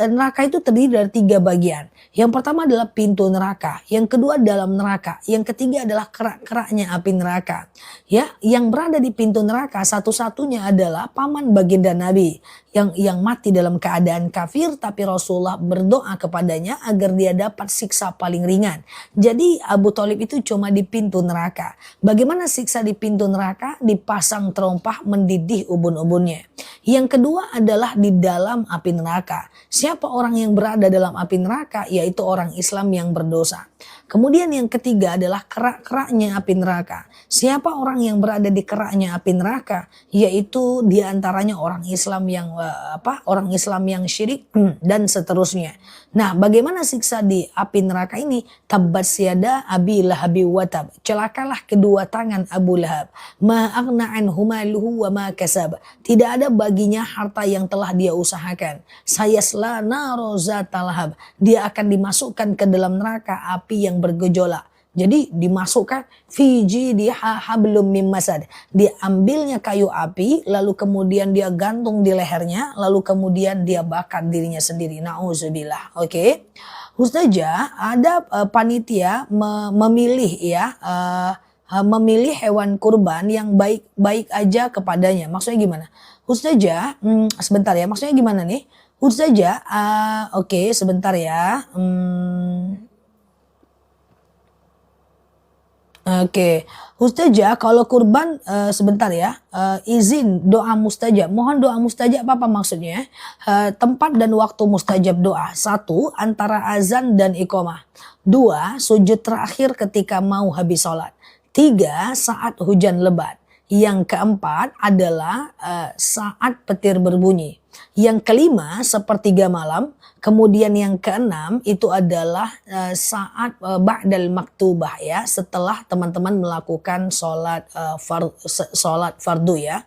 [SPEAKER 1] Neraka itu terdiri dari 3 bagian. Yang pertama adalah pintu neraka. Yang kedua dalam neraka. Yang ketiga adalah kerak-keraknya api neraka. Ya, yang berada di pintu neraka satu-satunya adalah paman baginda Nabi. Yang mati dalam keadaan kafir, tapi Rasulullah berdoa kepadanya agar dia dapat siksa paling ringan. Jadi Abu Thalib itu cuma di pintu neraka. Bagaimana siksa di pintu neraka? Dipasang terompah mendidih ubun-ubunnya. Yang kedua adalah di dalam api neraka. Siapa orang yang berada dalam api neraka? Yaitu orang Islam yang berdosa. Kemudian yang ketiga adalah kerak-keraknya api neraka. Siapa orang yang berada di keraknya api neraka? Yaitu diantaranya orang Islam yang orang Islam yang syirik dan seterusnya. Nah, bagaimana siksa di api neraka ini? Tabbat yada Abi Lahab wa tab. Celakalah kedua tangan Abu Lahab. Ma aghna anhu maluhu wa ma kasab. Tidak ada baginya harta yang telah dia usahakan. Sayasla naro zatal lahab. Dia akan dimasukkan ke dalam neraka api yang bergejolak. Jadi dimasukkan fiji di hablum mim masad. Diambilnya kayu api lalu kemudian dia gantung di lehernya lalu kemudian dia bakar dirinya sendiri. Nauzubillah. Oke. Ustazah, ada panitia memilih ya memilih hewan kurban yang baik-baik aja kepadanya. Maksudnya gimana? Ustazah, sebentar ya. Maksudnya gimana nih? Ustazah, oke, sebentar ya. Oke, Ustazah kalau kurban sebentar ya, izin doa mustajab. Mohon doa mustajab apa maksudnya? Tempat dan waktu mustajab doa. 1. Antara azan dan iqamah. 2. Sujud terakhir ketika mau habis sholat. 3. Saat hujan lebat. Yang keempat adalah saat petir berbunyi. Yang kelima sepertiga malam. Kemudian yang keenam itu adalah saat ba'dal maktubah ya, setelah teman-teman melakukan sholat fardu ya.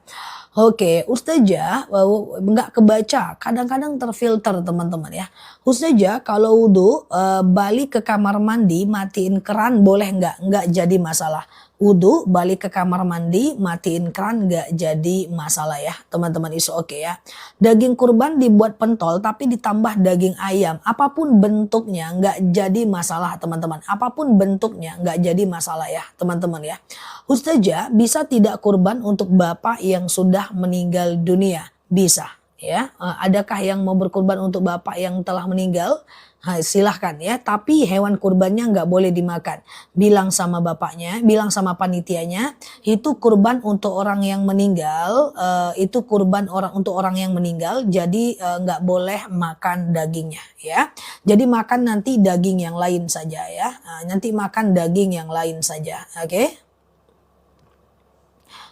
[SPEAKER 1] Oke, Ustazah nggak kebaca, kadang-kadang terfilter teman-teman ya. Ustazah kalau wudu balik ke kamar mandi matiin keran boleh nggak? Nggak jadi masalah. Wudu balik ke kamar mandi matiin keran nggak jadi masalah ya teman-teman, isu oke ya. Daging kurban dibuat pentol tapi ditambah daging ayam, apapun bentuknya nggak jadi masalah teman-teman. Apapun bentuknya nggak jadi masalah ya teman-teman ya. Ustazah bisa tidak kurban untuk bapak yang sudah meninggal dunia? Bisa ya. Adakah yang mau berkurban untuk bapak yang telah meninggal? Silahkan ya, tapi hewan kurbannya nggak boleh dimakan. Bilang sama bapaknya, bilang sama panitianya, itu kurban untuk orang yang meninggal, itu kurban untuk orang yang meninggal, jadi nggak boleh makan dagingnya ya. Jadi makan nanti daging yang lain saja ya. Nanti makan daging yang lain saja, oke?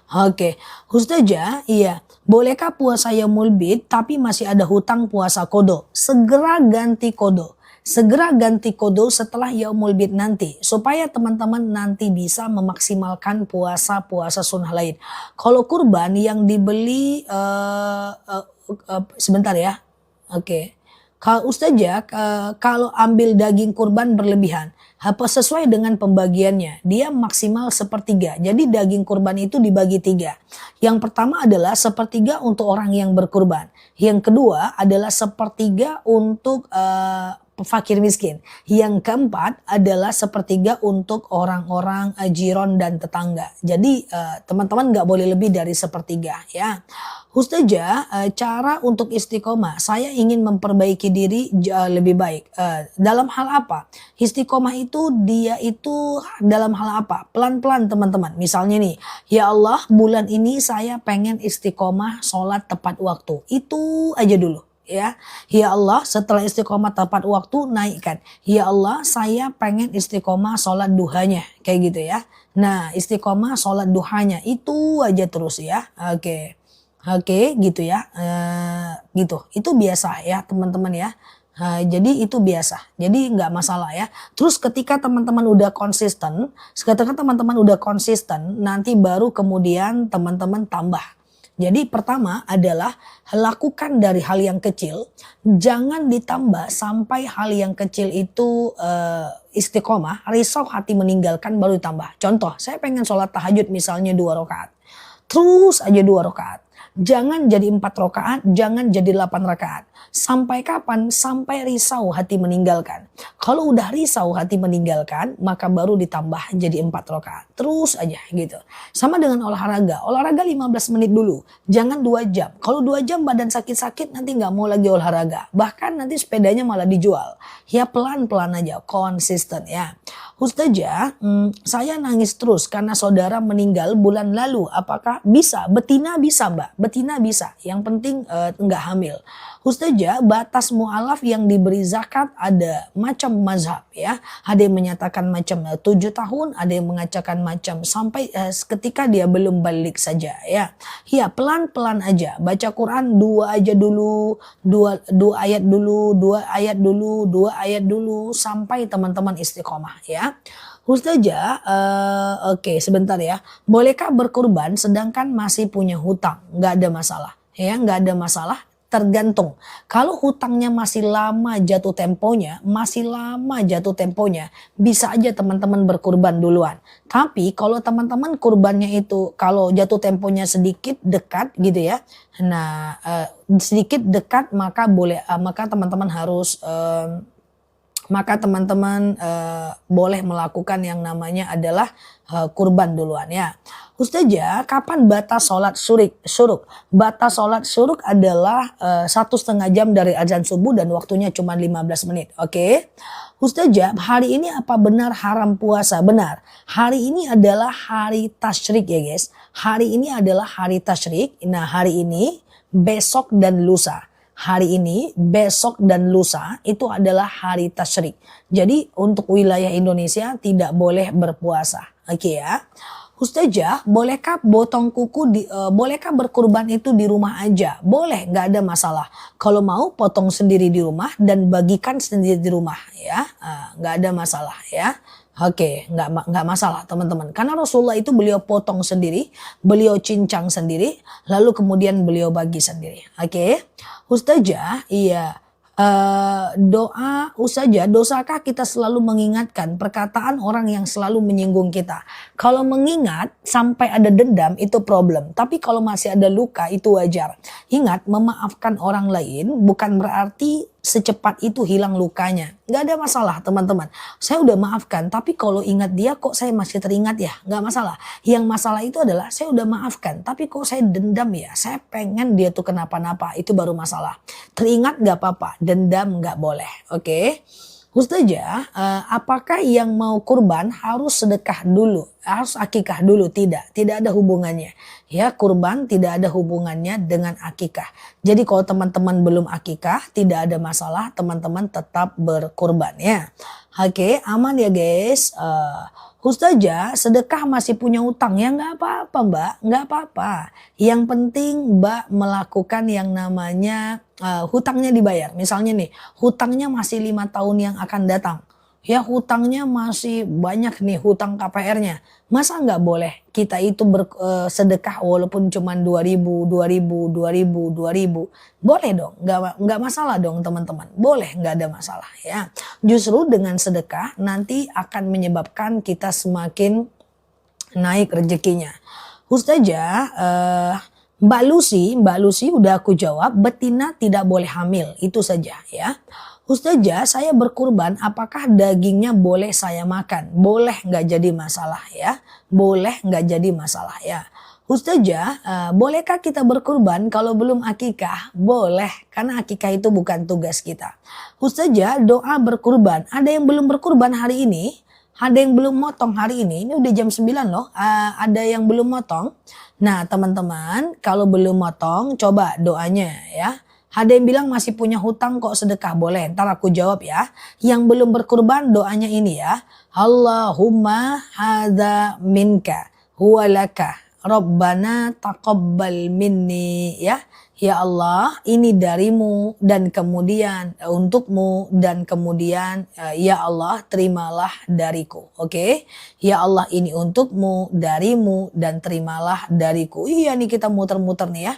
[SPEAKER 1] Oke, Ustazah, iya. Bolehkah puasa Yaumul Bid tapi masih ada hutang puasa kodo? Segera ganti kodo. Segera ganti kodo setelah Yaumul Bid nanti. Supaya teman-teman nanti bisa memaksimalkan puasa-puasa sunnah lain. Kalau kurban yang dibeli, sebentar ya. Oke. Kalau Ustazah, kalau ambil daging kurban berlebihan, sesuai dengan pembagiannya, dia maksimal sepertiga. Jadi daging kurban itu dibagi tiga. Yang pertama adalah sepertiga untuk orang yang berkurban. Yang kedua adalah sepertiga untuk fakir miskin. Yang keempat adalah sepertiga untuk orang-orang jiron dan tetangga. Jadi teman-teman nggak boleh lebih dari sepertiga ya. Ustazah, cara untuk istiqomah, saya ingin memperbaiki diri lebih baik. Dalam hal apa? Istiqomah itu dia itu dalam hal apa? Pelan-pelan teman-teman. Misalnya nih, ya Allah bulan ini saya pengen istiqomah sholat tepat waktu. Itu aja dulu. Ya Allah setelah istiqomah tepat waktu naikkan. Ya Allah saya pengen istiqomah sholat duhanya. Kayak gitu ya. Nah istiqomah sholat duhanya itu aja terus ya. Oke, gitu ya, gitu. Itu biasa ya teman-teman ya. Jadi itu biasa, jadi nggak masalah ya. Terus ketika teman-teman udah konsisten, nanti baru kemudian teman-teman tambah. Jadi pertama adalah lakukan dari hal yang kecil, jangan ditambah sampai hal yang kecil itu istiqomah, risau hati meninggalkan baru ditambah. Contoh, saya pengen sholat tahajud misalnya 2 rakaat, terus aja 2 rakaat. Jangan jadi 4 rakaat, jangan jadi 8 rakaat. Sampai kapan? Sampai risau hati meninggalkan. Kalau udah risau hati meninggalkan, maka baru ditambah jadi 4 rakaat. Terus aja gitu. Sama dengan olahraga. Olahraga 15 menit dulu. Jangan 2 jam. Kalau 2 jam badan sakit-sakit nanti nggak mau lagi olahraga. Bahkan nanti sepedanya malah dijual. Ya pelan-pelan aja, konsisten ya. Ustazah, saya nangis terus karena saudara meninggal bulan lalu. Apakah bisa? Betina bisa mbak, betina bisa. Yang penting enggak hamil. Ustazah, batas mu'alaf yang diberi zakat ada macam mazhab ya. Ada yang menyatakan macam 7 tahun, ada yang mengatakan macam sampai ketika dia belum balik saja ya. Ya pelan-pelan aja. Baca Quran 2 aja dulu, 2 ayat dulu, 2 ayat dulu, 2 ayat dulu sampai teman-teman istiqomah ya. Ustazah, oke sebentar ya. Bolehkah berkurban sedangkan masih punya hutang? Nggak ada masalah. Ya, nggak ada masalah. Tergantung. Kalau hutangnya masih lama jatuh temponya, bisa aja teman-teman berkurban duluan. Tapi kalau teman-teman kurbannya itu kalau jatuh temponya sedikit dekat gitu ya. Nah, sedikit dekat maka boleh maka teman-teman harus boleh melakukan yang namanya adalah kurban duluan ya. Ustazah, kapan batas sholat syuruk? Batas sholat syuruk adalah 1,5 jam dari azan subuh dan waktunya cuma 15 menit. Oke. Ustazah, hari ini apa benar haram puasa? Benar. Hari ini adalah hari tasyrik ya guys. Hari ini adalah hari tasyrik. Nah hari ini, besok dan lusa. Hari ini, besok dan lusa itu adalah hari tasyrik. Jadi untuk wilayah Indonesia tidak boleh berpuasa. Oke ya. Ustazah, bolehkah bolehkah berkurban itu di rumah aja? Boleh, nggak ada masalah. Kalau mau potong sendiri di rumah dan bagikan sendiri di rumah ya, nggak ada masalah ya. Oke, nggak masalah teman-teman. Karena Rasulullah itu beliau potong sendiri, beliau cincang sendiri, lalu kemudian beliau bagi sendiri. Oke, Ustazah, iya. Ustazah, dosakah kita selalu mengingatkan perkataan orang yang selalu menyinggung kita? Kalau mengingat sampai ada dendam itu problem. Tapi kalau masih ada luka itu wajar. Ingat, memaafkan orang lain bukan berarti secepat itu hilang lukanya. Nggak ada masalah teman-teman. Saya udah maafkan, tapi kalau ingat dia kok saya masih teringat ya, nggak masalah. Yang masalah itu adalah saya udah maafkan, tapi kok saya dendam ya, saya pengen dia tuh kenapa-napa, itu baru masalah. Teringat nggak apa-apa, dendam nggak boleh, oke? Ustazah, apakah yang mau kurban harus sedekah dulu, harus akikah dulu? Tidak, tidak ada hubungannya. Ya, kurban tidak ada hubungannya dengan akikah. Jadi kalau teman-teman belum akikah, tidak ada masalah, teman-teman tetap berkurban ya. Oke, aman ya guys. Ustazah, sedekah masih punya utang ya, nggak apa-apa Mbak, nggak apa-apa. Yang penting Mbak melakukan yang namanya hutangnya dibayar. Misalnya nih, hutangnya masih 5 tahun yang akan datang. Ya hutangnya masih banyak nih, hutang KPR-nya. Masa nggak boleh kita itu bersedekah walaupun cuma 2.000, 2.000, 2.000, 2.000. Boleh dong, nggak masalah dong teman-teman. Boleh, nggak ada masalah ya. Justru dengan sedekah nanti akan menyebabkan kita semakin naik rezekinya. Ustazah, Mbak Lucy udah aku jawab, betina tidak boleh hamil, itu saja ya. Ustazah, saya berkurban, apakah dagingnya boleh saya makan? Boleh, nggak jadi masalah ya. Boleh, nggak jadi masalah ya. Ustazah, bolehkah kita berkurban kalau belum akikah? Boleh, karena akikah itu bukan tugas kita. Ustazah, doa berkurban, ada yang belum berkurban hari ini? Ada yang belum motong hari ini udah jam 9 loh, ada yang belum motong. Nah teman-teman, kalau belum motong coba doanya ya. Ada yang bilang masih punya hutang kok sedekah, boleh, ntar aku jawab ya. Yang belum berkurban doanya ini ya. Allahumma hadza minka huwalaka Rabbana taqabbal minni ya. Ya Allah, ini darimu dan kemudian untukmu dan kemudian ya Allah terimalah dariku. Oke? Ya Allah, ini untukmu, darimu dan terimalah dariku. Iya nih kita muter-muter nih ya.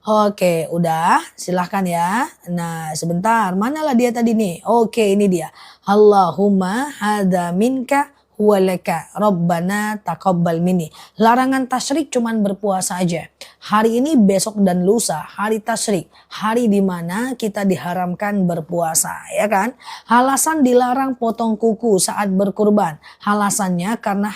[SPEAKER 1] Oke, udah silahkan ya. Nah sebentar, manalah dia tadi nih. Oke, ini dia. Allahumma hadza minka huwalaka Rabbana taqabbal minni. Larangan tasyrik cuman berpuasa aja. Hari ini, besok dan lusa hari tasyrik, hari dimana kita diharamkan berpuasa ya kan. Alasan dilarang potong kuku saat berkurban, alasannya karena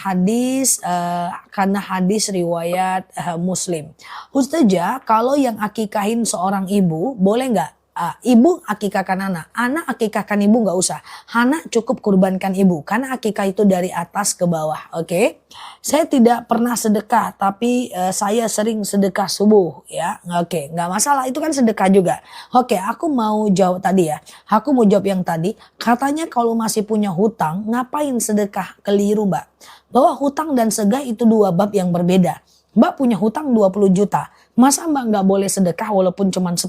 [SPEAKER 1] hadis riwayat Muslim. Ustazah, kalau yang akikahin seorang ibu boleh nggak? Ibu akikahkan anak akikahkan ibu nggak usah. Anak cukup kurbankan ibu karena akikah itu dari atas ke bawah. Oke? Saya tidak pernah sedekah tapi saya sering sedekah subuh ya. Oke, nggak masalah, itu kan sedekah juga. Oke, aku mau jawab tadi ya. Aku mau jawab yang tadi. Katanya kalau masih punya hutang ngapain sedekah? Keliru Mbak. Bahwa hutang dan sedekah itu dua bab yang berbeda. Mbak punya hutang 20 juta. Masa Mbak nggak boleh sedekah walaupun cuma 10.000?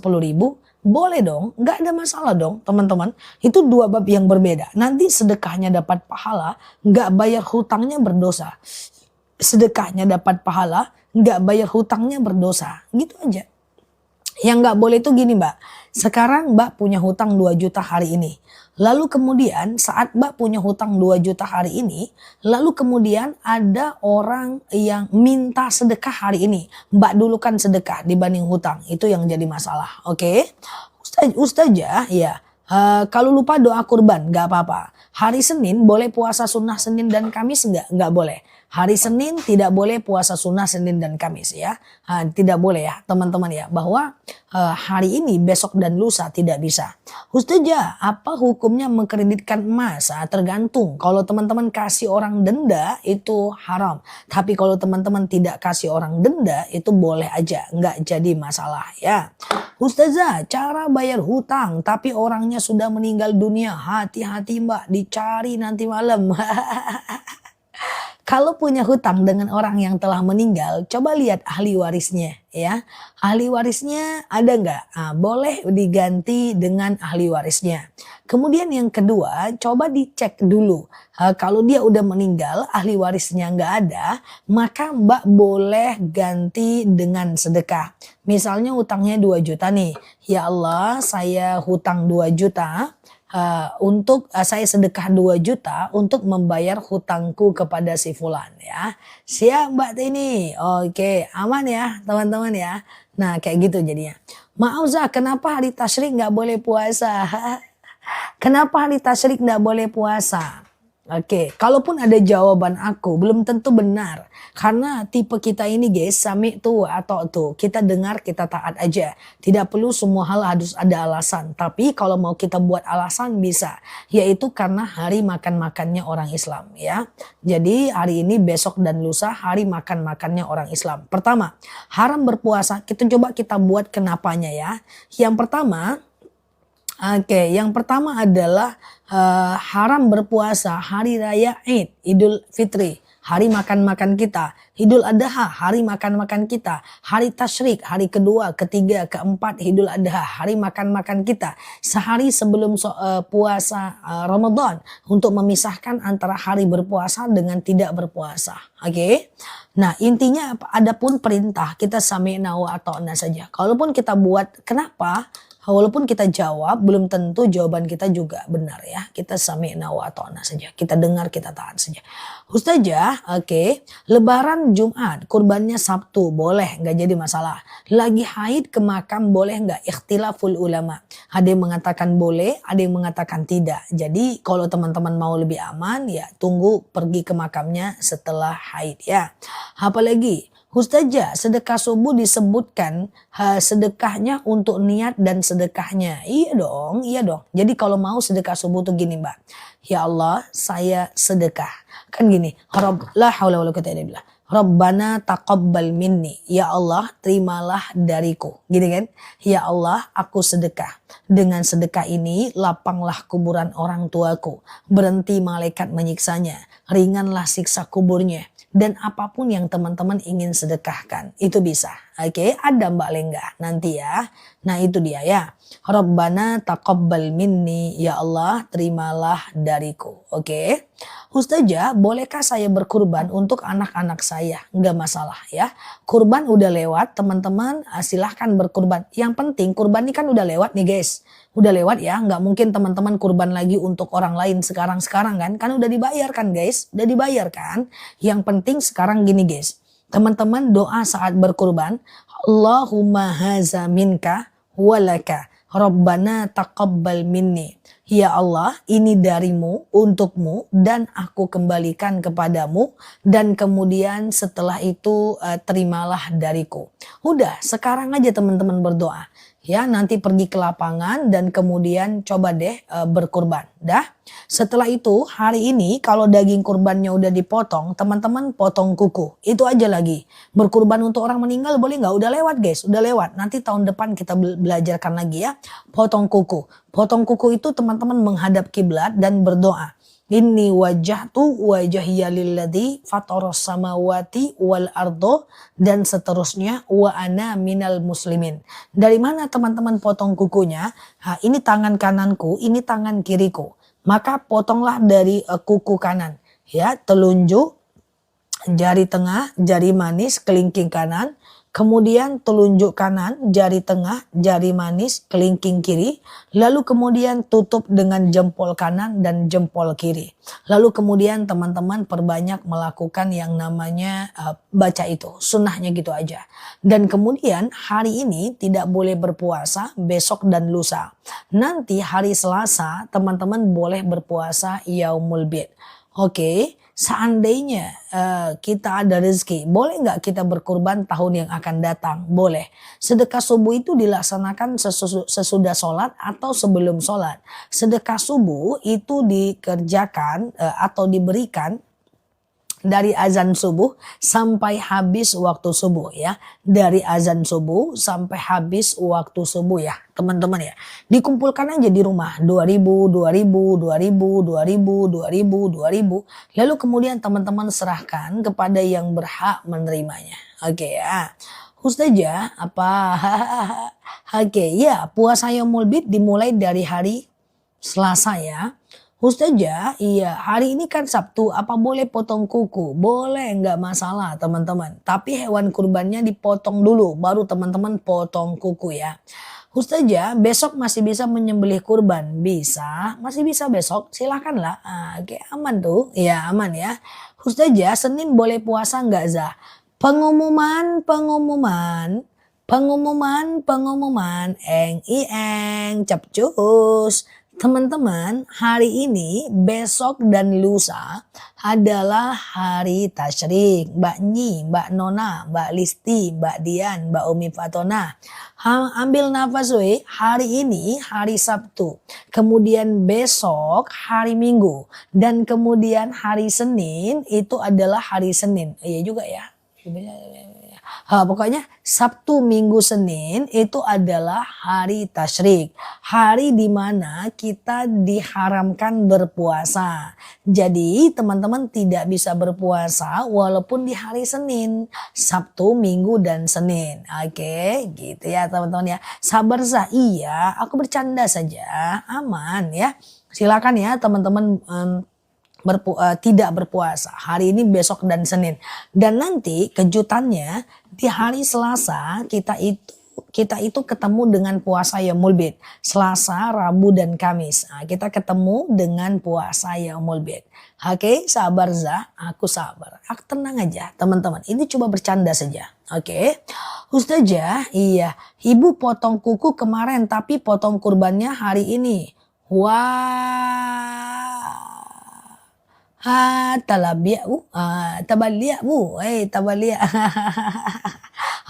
[SPEAKER 1] Boleh dong, nggak ada masalah dong teman-teman. Itu dua bab yang berbeda. Nanti sedekahnya dapat pahala, nggak bayar hutangnya berdosa. Sedekahnya dapat pahala, nggak bayar hutangnya berdosa. Gitu aja. Yang nggak boleh itu gini Mbak. Sekarang Mbak punya hutang 2 juta hari ini. Lalu kemudian saat Mbak punya hutang 2 juta hari ini. Lalu kemudian ada orang yang minta sedekah hari ini. Mbak dulukan sedekah dibanding hutang. Itu yang jadi masalah. Oke. Ustazah ya. Kalau lupa doa kurban gak apa-apa. Hari Senin boleh puasa sunnah Senin dan Kamis enggak? Enggak boleh. Hari Senin tidak boleh puasa sunnah Senin dan Kamis ya. Tidak boleh ya teman-teman ya. Bahwa hari ini, besok dan lusa tidak bisa. Ustazah, apa hukumnya mengkreditkan emas? Tergantung. Kalau teman-teman kasih orang denda itu haram. Tapi kalau teman-teman tidak kasih orang denda itu boleh aja. Enggak jadi masalah ya. Ustazah, cara bayar hutang tapi orangnya sudah meninggal dunia. Hati-hati Mbak, dicari nanti malam. Kalau punya hutang dengan orang yang telah meninggal, coba lihat ahli warisnya ya. Ahli warisnya ada nggak? Boleh diganti dengan ahli warisnya. Kemudian yang kedua, coba dicek dulu. Kalau dia udah meninggal, ahli warisnya nggak ada, maka Mbak boleh ganti dengan sedekah. Misalnya hutangnya 2 juta nih. Ya Allah, saya hutang 2 juta. Saya sedekah 2 juta untuk membayar hutangku kepada si fulan ya. Siap Mbak Tini. Oke, aman ya teman-teman ya. Nah kayak gitu jadinya. Maaf Zah, kenapa hari tasyrik nggak boleh puasa? Kenapa hari tasyrik nggak boleh puasa? Oke, kalaupun ada jawaban aku belum tentu benar. Karena tipe kita ini guys, sami tuh atau tuh. Kita dengar, kita taat aja. Tidak perlu semua hal harus ada alasan. Tapi kalau mau kita buat alasan bisa. Yaitu karena hari makan-makannya orang Islam ya. Jadi hari ini, besok dan lusa hari makan-makannya orang Islam. Pertama, haram berpuasa. Kita buat kenapanya ya. Yang pertama, yang pertama adalah haram berpuasa hari raya Id, Idul Fitri, hari makan-makan kita. Idul Adha, hari makan-makan kita. Hari tasyrik, hari kedua, ketiga, keempat Idul Adha, hari makan-makan kita. Sehari sebelum puasa Ramadan untuk memisahkan antara hari berpuasa dengan tidak berpuasa. Nah intinya adapun perintah kita sami'na wa ata'na saja. Kalaupun kita buat kenapa? Walaupun kita jawab, belum tentu jawaban kita juga benar ya. Kita sami'na wa ata'na saja. Kita dengar, kita taat saja. Ustazah, Lebaran Jumat, kurbannya Sabtu, boleh, nggak jadi masalah. Lagi haid ke makam, boleh nggak? Ikhtilaful ulama. Ada yang mengatakan boleh, ada yang mengatakan tidak. Jadi kalau teman-teman mau lebih aman, ya tunggu pergi ke makamnya setelah haid ya. Apalagi? Ustazah, sedekah subuh disebutkan sedekahnya untuk niat dan sedekahnya. Iya dong. Jadi kalau mau sedekah subuh tuh gini Mbak. Ya Allah, saya sedekah. Kan gini, la haula wala quwwata illa billah. Rabbana taqabbal minni. Ya Allah, terimalah dariku. Gini kan? Ya Allah, aku sedekah. Dengan sedekah ini, lapanglah kuburan orang tuaku. Berhenti malaikat menyiksanya. Ringanlah siksa kuburnya. Dan apapun yang teman-teman ingin sedekahkan, itu bisa. Ada Mbak Lengga nanti ya. Nah itu dia ya. Rabbana taqabbal minni. Ya Allah, terimalah dariku. Ustazah, bolehkah saya berkurban untuk anak-anak saya? Enggak masalah ya. Kurban udah lewat, teman-teman silahkan berkurban. Yang penting kurban ini kan udah lewat nih guys. Udah lewat ya, nggak mungkin teman-teman kurban lagi untuk orang lain sekarang kan udah dibayar kan guys, udah dibayar kan. Yang penting sekarang gini guys, teman-teman doa saat berkurban, Allahumma haza minka walaka, Rabbana taqabbal minni. Ya Allah, ini darimu, untukmu, dan aku kembalikan kepadamu, dan kemudian setelah itu terimalah dariku. Udah, sekarang aja teman-teman berdoa. Ya, nanti pergi ke lapangan dan kemudian coba deh berkurban. Dah. Setelah itu hari ini kalau daging kurbannya udah dipotong, teman-teman potong kuku. Itu aja lagi. Berkurban untuk orang meninggal boleh nggak? Udah lewat guys, udah lewat. Nanti tahun depan kita belajarkan lagi ya. Potong kuku. Potong kuku itu teman-teman menghadap kiblat dan berdoa. Inni wajjahtu wajhiya lilladzi fataras samawati wal ardo, dan seterusnya, wa ana minal muslimin. Dari mana teman-teman potong kukunya? Ini tangan kananku, ini tangan kiriku. Maka potonglah dari kuku kanan. Ya, telunjuk, jari tengah, jari manis, kelingking kanan. Kemudian telunjuk kanan, jari tengah, jari manis, kelingking kiri. Lalu kemudian tutup dengan jempol kanan dan jempol kiri. Lalu kemudian teman-teman perbanyak melakukan yang namanya baca itu. Sunnahnya gitu aja. Dan kemudian hari ini tidak boleh berpuasa, besok dan lusa. Nanti hari Selasa teman-teman boleh berpuasa Yaumul Bid. Seandainya kita ada rezeki, boleh nggak kita berkurban tahun yang akan datang? Boleh. Sedekah subuh itu dilaksanakan sesudah sholat atau sebelum sholat. Sedekah subuh itu dikerjakan atau diberikan dari azan subuh sampai habis waktu subuh ya. Dari azan subuh sampai habis waktu subuh ya teman-teman ya. Dikumpulkan aja di rumah 2000, 2000, 2000, 2000, 2000, 2000. Lalu kemudian teman-teman serahkan kepada yang berhak menerimanya. Ya. Ustazah ya, puasa Yaumul Bid dimulai dari hari Selasa ya. Ustazah, iya hari ini kan Sabtu, apa boleh potong kuku? Boleh, nggak masalah teman-teman. Tapi hewan kurbannya dipotong dulu, baru teman-teman potong kuku ya. Ustazah, besok masih bisa menyembelih kurban? Bisa, masih bisa besok, silakanlah. Aman tuh, ya aman ya. Ustazah, Senin boleh puasa nggak Zah? Pengumuman, eng capcus. Teman-teman, hari ini, besok dan lusa adalah hari tasyrik. Mbak Nyi, Mbak Nona, Mbak Listi, Mbak Dian, Mbak Umi Fatona. Ambil nafas we, hari ini hari Sabtu. Kemudian besok hari Minggu. Dan kemudian hari Senin itu adalah hari Senin. Iya juga ya. Pokoknya Sabtu, Minggu, Senin itu adalah hari tasyrik. Hari di mana kita diharamkan berpuasa. Jadi teman-teman tidak bisa berpuasa walaupun di hari Senin. Sabtu, Minggu, dan Senin. Oke, gitu ya teman-teman ya. Sabar Zah, iya aku bercanda saja. Aman ya. Silakan ya teman-teman tidak berpuasa hari ini, besok, dan Senin. Dan nanti kejutannya di hari Selasa kita itu ketemu dengan puasa Yaumul Bid. Selasa, Rabu, dan Kamis. Nah, kita ketemu dengan puasa Yaumul Bid. Oke, sabar Zah, aku sabar. Aku tenang aja teman-teman. Ini coba bercanda saja. Oke. Ustazah, iya, ibu potong kuku kemarin tapi potong kurbannya hari ini. Wah. Tabalia bu, tabalia.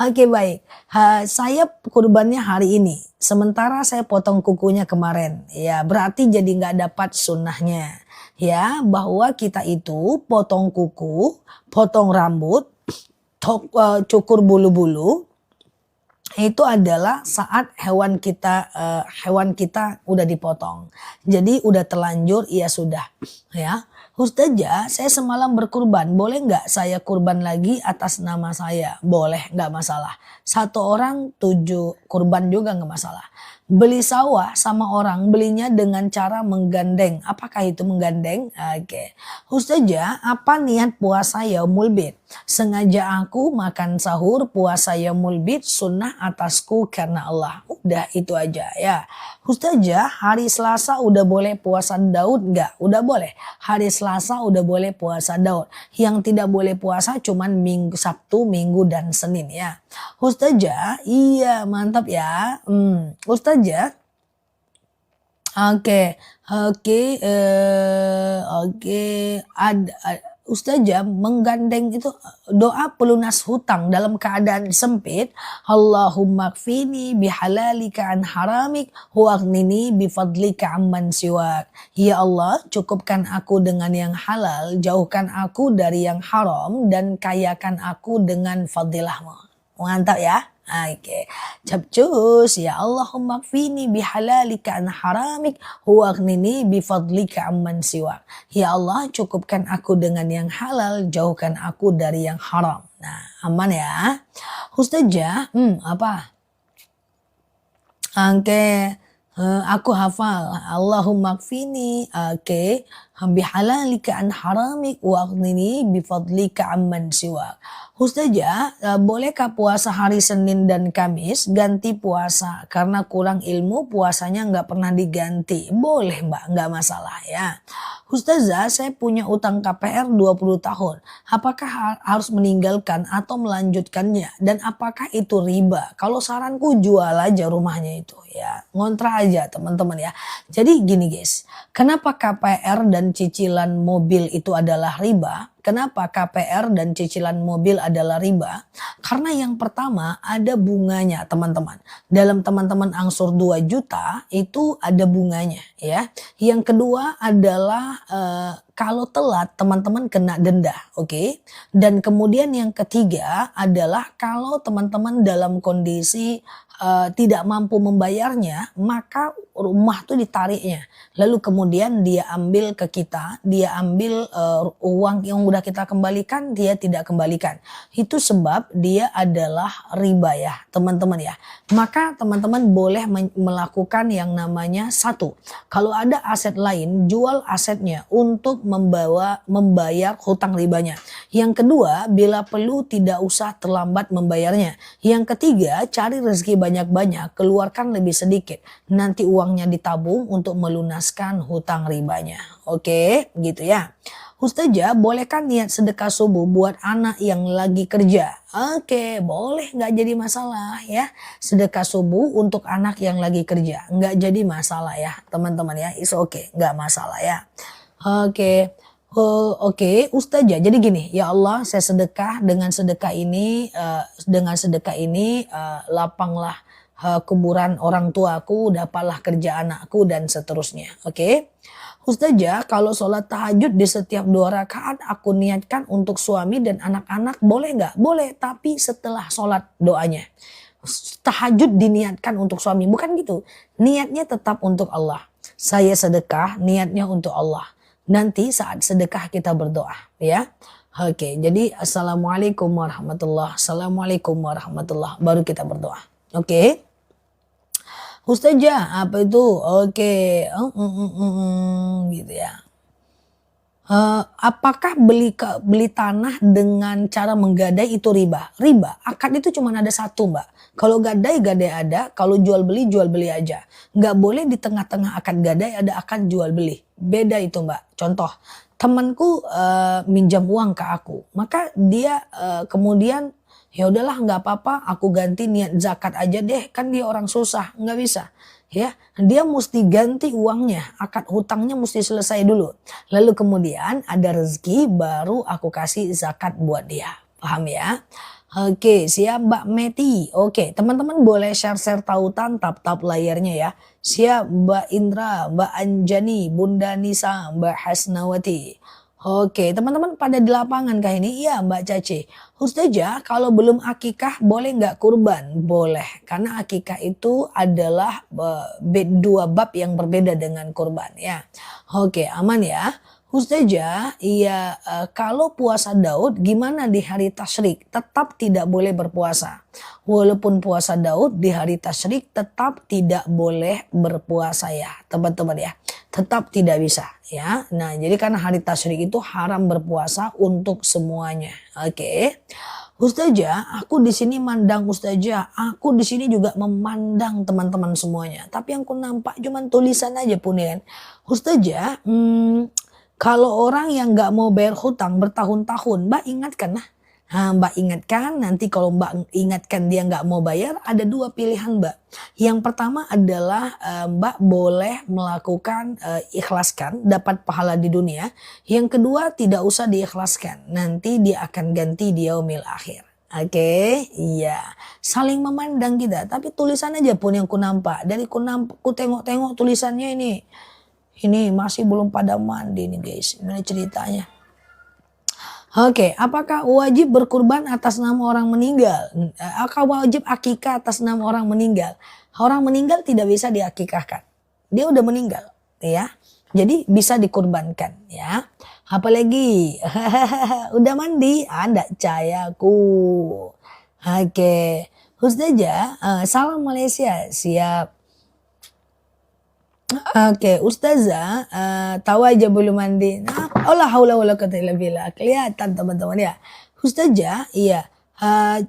[SPEAKER 1] Oke baik, saya kurbannya hari ini, sementara saya potong kukunya kemarin. Ya berarti jadi nggak dapat sunnahnya. Ya bahwa kita itu potong kuku, potong rambut, cukur bulu-bulu. Itu adalah saat hewan kita udah dipotong. Jadi udah terlanjur, ya sudah ya. Ustazah, saya semalam berkurban, boleh nggak saya kurban lagi atas nama saya? Boleh, nggak masalah. 1 orang 7 kurban juga nggak masalah. Beli sawah sama orang, belinya dengan cara menggandeng. Apakah itu menggandeng? Oke. Ustazah, apa niat puasa Yaumul Bid? Sengaja aku makan sahur, puasa Yaumul Bid sunnah atasku karena Allah. Udah itu aja ya. Ustazah, hari Selasa udah boleh puasa Daud nggak? Udah boleh. Hari Selasa udah boleh puasa Daud. Yang tidak boleh puasa cuman Sabtu, Minggu, dan Senin ya. Ustazah, iya mantap ya. Ustazah, oke, Ustazah menggandeng itu doa pelunas hutang dalam keadaan sempit. Allahumma kfini bihalalika an haramik waghnini bifadlika amman siwak. Ya Allah, cukupkan aku dengan yang halal, jauhkan aku dari yang haram, dan kayakan aku dengan fadilahmu. Mantap ya. Oke, capcus ya Allahumma kfini bihalalika an haramik waghnini bifadlika amman siwak. Ya Allah, cukupkan aku dengan yang halal, jauhkan aku dari yang haram. Nah, aman ya. Ustazah, apa? Oke, aku hafal. Allahumma kfini, oke, bihalalika an haramik waghnini bifadlika amman siwak. Ustazah, bolehkah puasa hari Senin dan Kamis ganti puasa? Karena kurang ilmu puasanya nggak pernah diganti. Boleh mbak, nggak masalah ya. Ustazah, saya punya utang KPR 20 tahun. Apakah harus meninggalkan atau melanjutkannya? Dan apakah itu riba? Kalau saranku jual aja rumahnya itu ya. Ngontrak aja teman-teman ya. Jadi gini guys, kenapa KPR dan cicilan mobil itu adalah riba? Kenapa KPR dan cicilan mobil adalah riba? Karena yang pertama ada bunganya teman-teman. Dalam teman-teman angsur 2 juta itu ada bunganya ya. Yang kedua adalah kalau telat teman-teman kena denda, oke? Dan kemudian yang ketiga adalah kalau teman-teman dalam kondisi tidak mampu membayarnya, maka rumah tuh ditariknya. Lalu kemudian dia ambil ke kita, dia ambil uang yang udah kita kembalikan, dia tidak kembalikan. Itu sebab dia adalah riba ya teman-teman ya. Maka teman-teman boleh melakukan yang namanya satu. Kalau ada aset lain, jual asetnya untuk membayar hutang ribanya. Yang kedua, bila perlu tidak usah terlambat membayarnya. Yang ketiga, cari rezeki banyak-banyak, keluarkan lebih sedikit. Nanti uangnya ditabung untuk melunaskan hutang ribanya. Oke, gitu ya. Ustazah, bolehkah niat sedekah subuh buat anak yang lagi kerja? Oke, boleh, nggak jadi masalah ya. Sedekah subuh untuk anak yang lagi kerja, nggak jadi masalah ya teman-teman ya. It's okay, nggak masalah ya. Oke. Oke, Ustazah. Jadi gini, ya Allah, saya sedekah dengan sedekah ini lapanglah kuburan orang tuaku, dapatlah kerja anakku dan seterusnya. Oke. Ustazah, kalau sholat tahajud di setiap 2 rakaat aku niatkan untuk suami dan anak-anak, boleh nggak? Boleh, tapi setelah sholat doanya. Tahajud diniatkan untuk suami, bukan gitu. Niatnya tetap untuk Allah. Saya sedekah, niatnya untuk Allah. Nanti saat sedekah kita berdoa, ya. Oke, jadi assalamualaikum warahmatullah, baru kita berdoa. Oke. Ustazah, apa itu? Oke, gitu ya. Apakah beli tanah dengan cara menggadai itu riba? Riba. Akad itu cuma ada satu, Mbak. Kalau gadai ada. Kalau jual beli aja. Nggak boleh di tengah-tengah akad gadai ada akad jual beli. Beda itu, Mbak. Contoh, temanku minjam uang ke aku. Maka dia kemudian ya udahlah nggak apa-apa, aku ganti niat zakat aja deh, kan dia orang susah, nggak bisa. Ya, dia mesti ganti uangnya, akad hutangnya mesti selesai dulu. Lalu kemudian ada rezeki baru aku kasih zakat buat dia. Paham ya? Oke, siap Mbak Meti. Oke, teman-teman boleh share-share tautan tap-tap layarnya ya. Siap Mbak Indra, Mbak Anjani, Bunda Nisa, Mbak Hasnawati. Oke, teman-teman pada di lapangan kah ini? Iya Mbak Caci. Ustazah, kalau belum akikah boleh nggak kurban? Boleh, karena akikah itu adalah dua bab yang berbeda dengan kurban ya. Oke, aman ya. Ustazah, iya kalau puasa Daud gimana di hari tasyrik? Tetap tidak boleh berpuasa. Walaupun puasa Daud di hari tasyrik tetap tidak boleh berpuasa ya teman-teman ya. Tetap tidak bisa ya. Nah jadi karena hari tasyrik itu haram berpuasa untuk semuanya. Oke. Ustazah, aku di sini mandang Ustazah, aku di sini juga memandang teman-teman semuanya. Tapi yang ku nampak cuman tulisan aja pun ya. Ustazah, kalau orang yang nggak mau bayar hutang bertahun-tahun, Mbak ingatkan lah. Mbak ingatkan, nanti kalau Mbak ingatkan dia nggak mau bayar, ada 2 pilihan Mbak. Yang pertama adalah Mbak boleh melakukan ikhlaskan, dapat pahala di dunia. Yang kedua tidak usah diikhlaskan, nanti dia akan ganti di yaumil akhir. Oke, iya. Saling memandang kita, tapi tulisan aja pun yang ku nampak. Dari ku tengok-tengok tulisannya ini masih belum pada mandi nih guys. Ini ceritanya. Oke, apakah wajib berkurban atas nama orang meninggal? Apakah wajib akikah atas nama orang meninggal? Orang meninggal tidak bisa diakikahkan. Dia udah meninggal, ya. Jadi bisa dikurbankan, ya. Apalagi udah mandi? Enggak cayaku. Oke. Ustazah, salam Malaysia, siap. Oke, Ustazah, tahu aja belum mandi. Nah, Allah haula wala quwata illa billah. Kelihatan teman-teman ya. Ustazah, iya.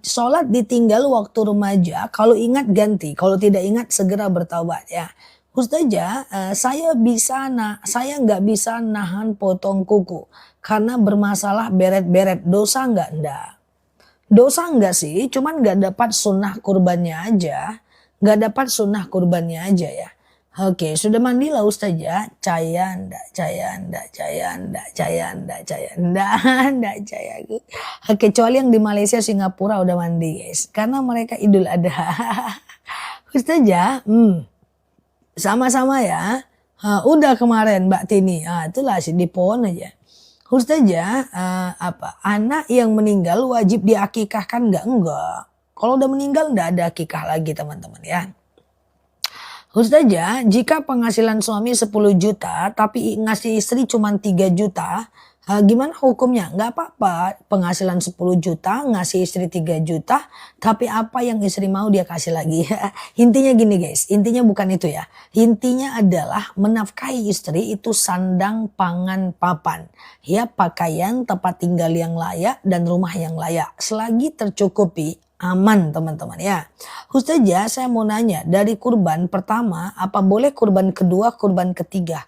[SPEAKER 1] Sholat ditinggal waktu remaja, kalau ingat ganti, kalau tidak ingat segera bertaubat ya. Ustazah, saya nggak bisa nahan potong kuku karena bermasalah beret-beret. Dosa nggak? Enggak. Dosa enggak sih, cuman nggak dapat sunnah kurbannya aja. Nggak dapat sunnah kurbannya aja ya. Oke, sudah mandi lah Ustazah? Caya enggak. Kecuali yang di Malaysia, Singapura udah mandi guys. Karena mereka Idul Adha. Ustazah, sama-sama ya. Udah kemarin Mbak Tini. Itulah sih di pohon aja. Ustazah, anak yang meninggal wajib diakikahkan enggak? Enggak. Kalau udah meninggal enggak ada akikah lagi teman-teman ya. Ustazah, jika penghasilan suami 10 juta tapi ngasih istri cuma 3 juta, gimana hukumnya? Nggak apa-apa, penghasilan 10 juta ngasih istri 3 juta, tapi apa yang istri mau dia kasih lagi. Intinya gini guys, intinya bukan itu ya. Intinya adalah menafkahi istri itu sandang, pangan, papan. Ya, pakaian, tempat tinggal yang layak, dan rumah yang layak. Selagi tercukupi, aman teman-teman ya. Ustazah, saya mau nanya, dari kurban pertama apa boleh kurban kedua, kurban ketiga?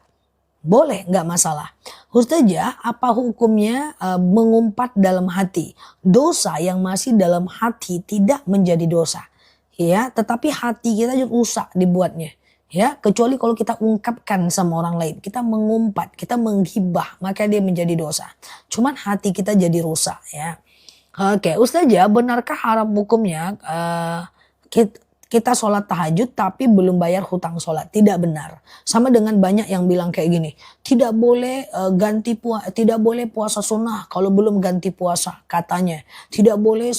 [SPEAKER 1] Boleh, nggak masalah. Ustazah, apa hukumnya mengumpat dalam hati? Dosa yang masih dalam hati tidak menjadi dosa. Ya, tetapi hati kita juga rusak dibuatnya. Ya, kecuali kalau kita ungkapkan sama orang lain, kita mengumpat, kita menghibah, maka dia menjadi dosa. Cuman hati kita jadi rusak ya. Oke, Ustazah, benarkah haram hukumnya kita sholat tahajud tapi belum bayar hutang sholat? Tidak benar. Sama dengan banyak yang bilang kayak gini, tidak boleh tidak boleh puasa sunnah kalau belum ganti puasa katanya. Tidak boleh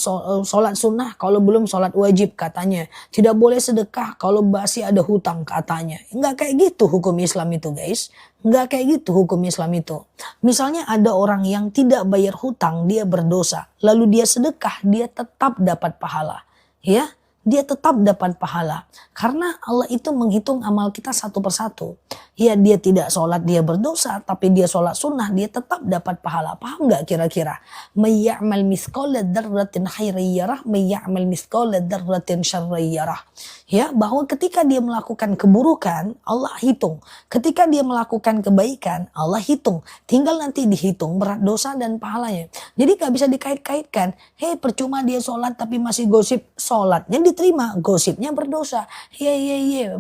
[SPEAKER 1] sholat sunnah kalau belum sholat wajib katanya. Tidak boleh sedekah kalau masih ada hutang katanya. Enggak kayak gitu hukum Islam itu guys. Enggak kayak gitu hukum Islam itu. Misalnya ada orang yang tidak bayar hutang, dia berdosa. Lalu dia sedekah, dia tetap dapat pahala. Ya, dia tetap dapat pahala. Karena Allah itu menghitung amal kita satu persatu. Ya, dia tidak sholat, dia berdosa. Tapi dia sholat sunnah, dia tetap dapat pahala. Paham gak kira-kira? Mayya'mal mithqala dzarratin khairan yarah, mayya'mal mithqala dzarratin syarran yarah. Ya, bahwa ketika dia melakukan keburukan, Allah hitung. Ketika dia melakukan kebaikan, Allah hitung. Tinggal nanti dihitung berat dosa dan pahalanya. Jadi gak bisa dikait-kaitkan. Hei, percuma dia sholat tapi masih gosip. Sholatnya diterima, gosipnya berdosa.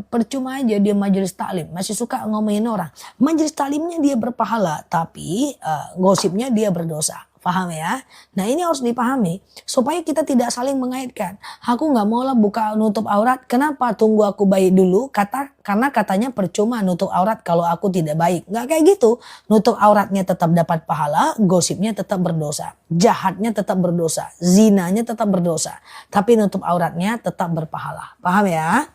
[SPEAKER 1] Percuma aja dia majelis taklim, masih suka ngomongin orang. Majelis taklimnya dia berpahala, tapi gosipnya dia berdosa. Paham ya? Nah, ini harus dipahami supaya kita tidak saling mengaitkan. Aku nggak mau lah buka nutup aurat. Kenapa? Tunggu aku baik dulu. Karena katanya percuma nutup aurat kalau aku tidak baik. Nggak kayak gitu. Nutup auratnya tetap dapat pahala, gosipnya tetap berdosa. Jahatnya tetap berdosa, zinanya tetap berdosa. Tapi nutup auratnya tetap berpahala. Paham ya?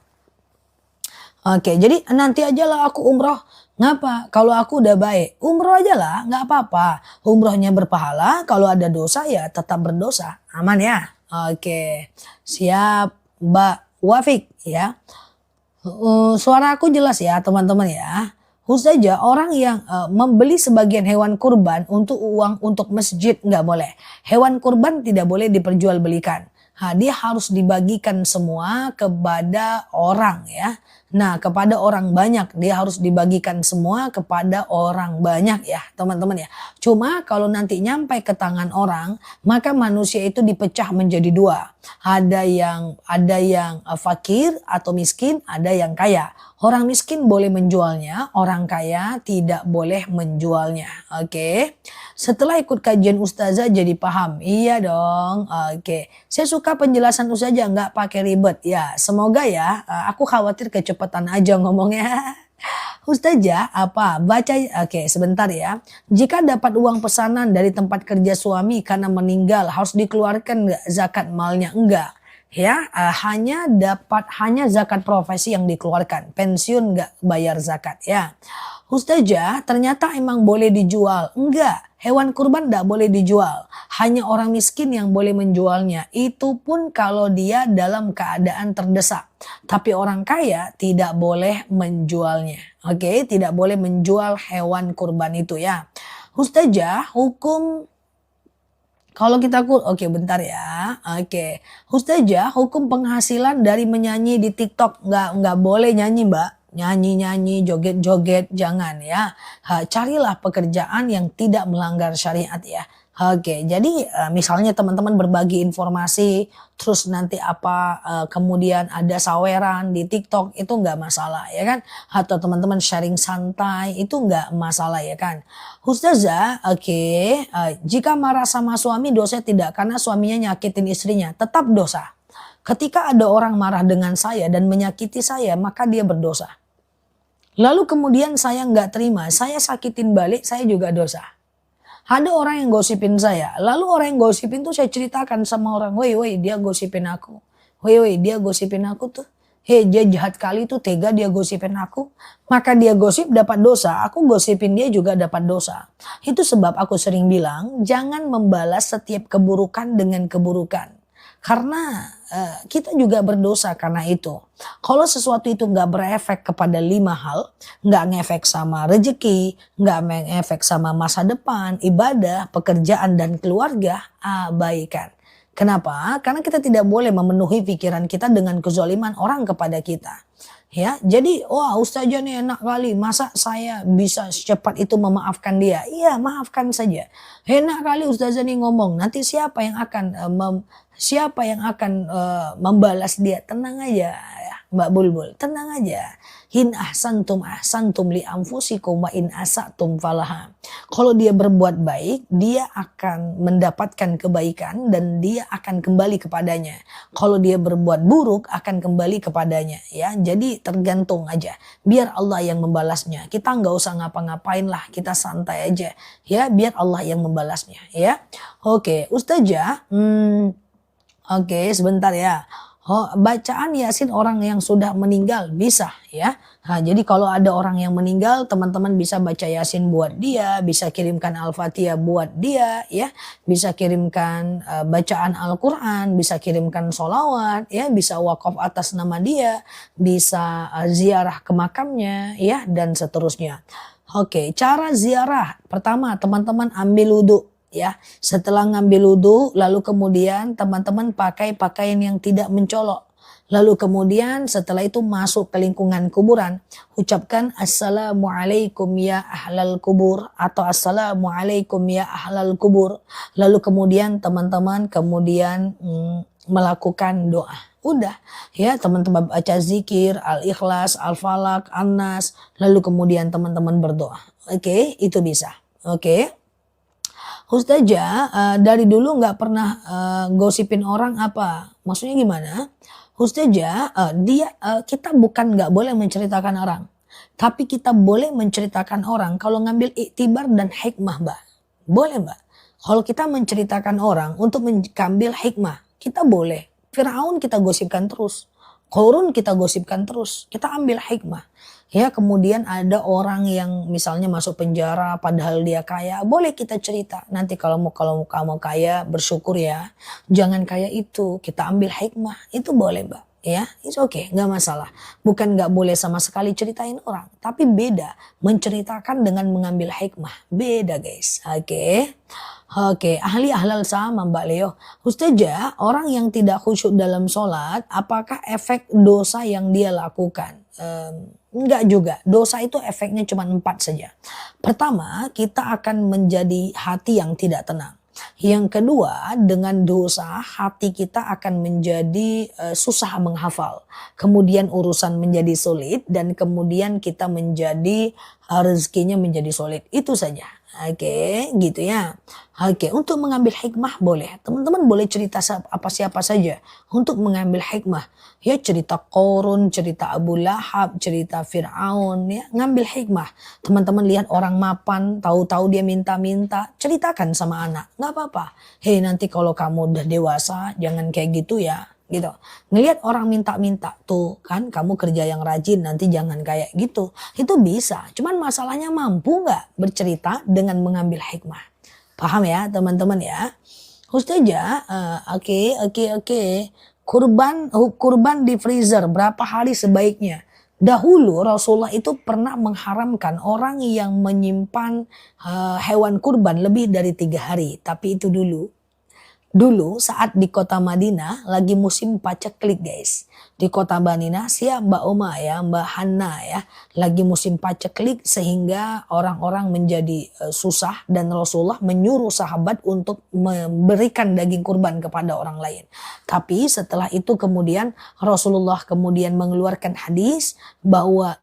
[SPEAKER 1] Oke, jadi nanti aja lah aku umroh. Ngapa? Kalau aku udah baik, umroh aja lah, nggak apa-apa. Umrohnya berpahala, kalau ada dosa ya tetap berdosa. Aman ya? Oke, siap Mbak Wafik ya. Suara aku jelas ya teman-teman ya. Ustazah, orang yang membeli sebagian hewan kurban untuk uang untuk masjid nggak boleh. Hewan kurban tidak boleh diperjualbelikan. Dia harus dibagikan semua kepada orang ya. Nah, kepada orang banyak, dia harus dibagikan semua kepada orang banyak ya teman-teman ya. Cuma kalau nanti nyampe ke tangan orang, maka manusia itu dipecah menjadi dua. Ada yang fakir atau miskin, ada yang kaya. Orang miskin boleh menjualnya, orang kaya tidak boleh menjualnya. Oke. Setelah ikut kajian Ustazah jadi paham. Iya dong. Oke. Saya suka penjelasan Ustazah nggak pakai ribet. Ya, semoga ya. Aku khawatir kecepatan aja ngomongnya. Ustazah apa? Baca. Oke, sebentar ya. Jika dapat uang pesanan dari tempat kerja suami karena meninggal, harus dikeluarkan nggak zakat malnya? Enggak. Ya, hanya zakat profesi yang dikeluarkan. Pensiun nggak bayar zakat ya. Ustazah, ternyata emang boleh dijual. Enggak, hewan kurban nggak boleh dijual. Hanya orang miskin yang boleh menjualnya. Itu pun kalau dia dalam keadaan terdesak. Tapi orang kaya tidak boleh menjualnya. Oke, tidak boleh menjual hewan kurban itu ya. Ustazah, kalau kita oke bentar ya. Oke. Ustazah, hukum penghasilan dari menyanyi di TikTok nggak boleh nyanyi, Mbak. Nyanyi-nyanyi, joget-joget, jangan ya. Carilah pekerjaan yang tidak melanggar syariat ya. Oke, jadi misalnya teman-teman berbagi informasi, terus nanti kemudian ada saweran di TikTok, itu nggak masalah ya kan? Atau teman-teman sharing santai, itu nggak masalah ya kan? Ustazah, oke, jika marah sama suami dosa tidak karena suaminya nyakitin istrinya, tetap dosa. Ketika ada orang marah dengan saya dan menyakiti saya, maka dia berdosa. Lalu kemudian saya nggak terima, saya sakitin balik, saya juga dosa. Ada orang yang gosipin saya, lalu orang yang gosipin tuh saya ceritakan sama orang, woi dia gosipin aku, woi dia gosipin aku tuh, dia jahat kali tuh, tega dia gosipin aku, maka dia gosip dapat dosa, aku gosipin dia juga dapat dosa. Itu sebab aku sering bilang, jangan membalas setiap keburukan dengan keburukan. Karena kita juga berdosa karena itu. Kalau sesuatu itu nggak berefek kepada 5 hal, nggak ngefek sama rezeki, nggak ngefek sama masa depan, ibadah, pekerjaan dan keluarga, abaikan. Kenapa? Karena kita tidak boleh memenuhi pikiran kita dengan kezaliman orang kepada kita. Ya, jadi wah ustazah nih enak kali, masa saya bisa secepat itu memaafkan dia? Iya, maafkan saja. Enak kali ustazah nih ngomong, nanti siapa yang akan membalas dia? Tenang aja ya, Mbak Bulbul, tenang aja. In ahsantum li anfusikum wa in asatum falaha. Kalau dia berbuat baik, dia akan mendapatkan kebaikan dan dia akan kembali kepadanya. Kalau dia berbuat buruk akan kembali kepadanya ya. Jadi tergantung aja. Biar Allah yang membalasnya. Kita nggak usah ngapa-ngapain lah. Kita santai aja ya. Biar Allah yang membalasnya ya. Oke, Ustazah. Oke, sebentar ya. Oh, bacaan Yasin orang yang sudah meninggal bisa ya. Nah, jadi kalau ada orang yang meninggal, teman-teman bisa baca Yasin buat dia, bisa kirimkan Al-Fatihah buat dia ya, bisa kirimkan bacaan Al-Quran, bisa kirimkan sholawat ya, bisa wakaf atas nama dia, bisa ziarah ke makamnya ya, dan seterusnya. Oke, cara ziarah pertama teman-teman ambil wudhu. Ya, setelah ngambil wudhu, lalu kemudian teman-teman pakai pakaian yang tidak mencolok. Lalu kemudian setelah itu masuk ke lingkungan kuburan, ucapkan Assalamualaikum ya ahlal kubur atau Assalamualaikum ya ahlal kubur. Lalu kemudian teman-teman melakukan doa. Udah ya, teman-teman baca zikir, Al-Ikhlas, Al-Falaq, An-Nas, lalu kemudian teman-teman berdoa. Oke, itu bisa. Oke. Ustazah dari dulu nggak pernah gosipin orang apa? Maksudnya gimana? Ustazah kita bukan nggak boleh menceritakan orang. Tapi kita boleh menceritakan orang kalau ngambil iktibar dan hikmah, Mbak. Boleh, Mbak. Kalau kita menceritakan orang untuk mengambil hikmah, kita boleh. Firaun kita gosipkan terus. Korun kita gosipkan terus. Kita ambil hikmah. Ya, kemudian ada orang yang misalnya masuk penjara padahal dia kaya, boleh kita cerita. Nanti kalau kamu kaya, bersyukur ya. Jangan kaya itu, kita ambil hikmah. Itu boleh, Mbak. Ya, it's okay, nggak masalah. Bukan nggak boleh sama sekali ceritain orang, tapi beda menceritakan dengan mengambil hikmah. Beda, guys. Oke. Oke, ahli ahlal sama Mbak Leo. Ustazah, orang yang tidak khusyuk dalam sholat, apakah efek dosa yang dia lakukan? Enggak juga, dosa itu efeknya cuma 4 saja. Pertama, kita akan menjadi hati yang tidak tenang. Yang kedua, dengan dosa hati kita akan menjadi susah menghafal. Kemudian urusan menjadi sulit dan kemudian kita menjadi rezekinya menjadi sulit. Itu saja. Oke, gitu ya. Oke, untuk mengambil hikmah boleh. Teman-teman boleh cerita siapa saja untuk mengambil hikmah. Ya, cerita Qarun, cerita Abu Lahab, cerita Fir'aun, ya, ngambil hikmah. Teman-teman lihat orang mapan, tahu-tahu dia minta-minta, ceritakan sama anak. Nggak apa-apa. Hei, nanti kalau kamu udah dewasa, jangan kayak gitu ya. Gitu. Ngelihat orang minta-minta tuh kan, kamu kerja yang rajin, nanti jangan kayak gitu. Itu bisa. Cuman masalahnya mampu nggak bercerita dengan mengambil hikmah. Paham ya teman-teman ya? Ustazah, oke. Kurban di freezer berapa hari sebaiknya? Dahulu Rasulullah itu pernah mengharamkan orang yang menyimpan hewan kurban lebih dari 3 hari. Tapi itu dulu. Dulu saat di kota Madinah lagi musim paceklik, guys. Di kota Madinah siap Mbak Oma ya, Mbak Hanna ya. Lagi musim paceklik sehingga orang-orang menjadi susah dan Rasulullah menyuruh sahabat untuk memberikan daging kurban kepada orang lain. Tapi setelah itu kemudian Rasulullah kemudian mengeluarkan hadis bahwa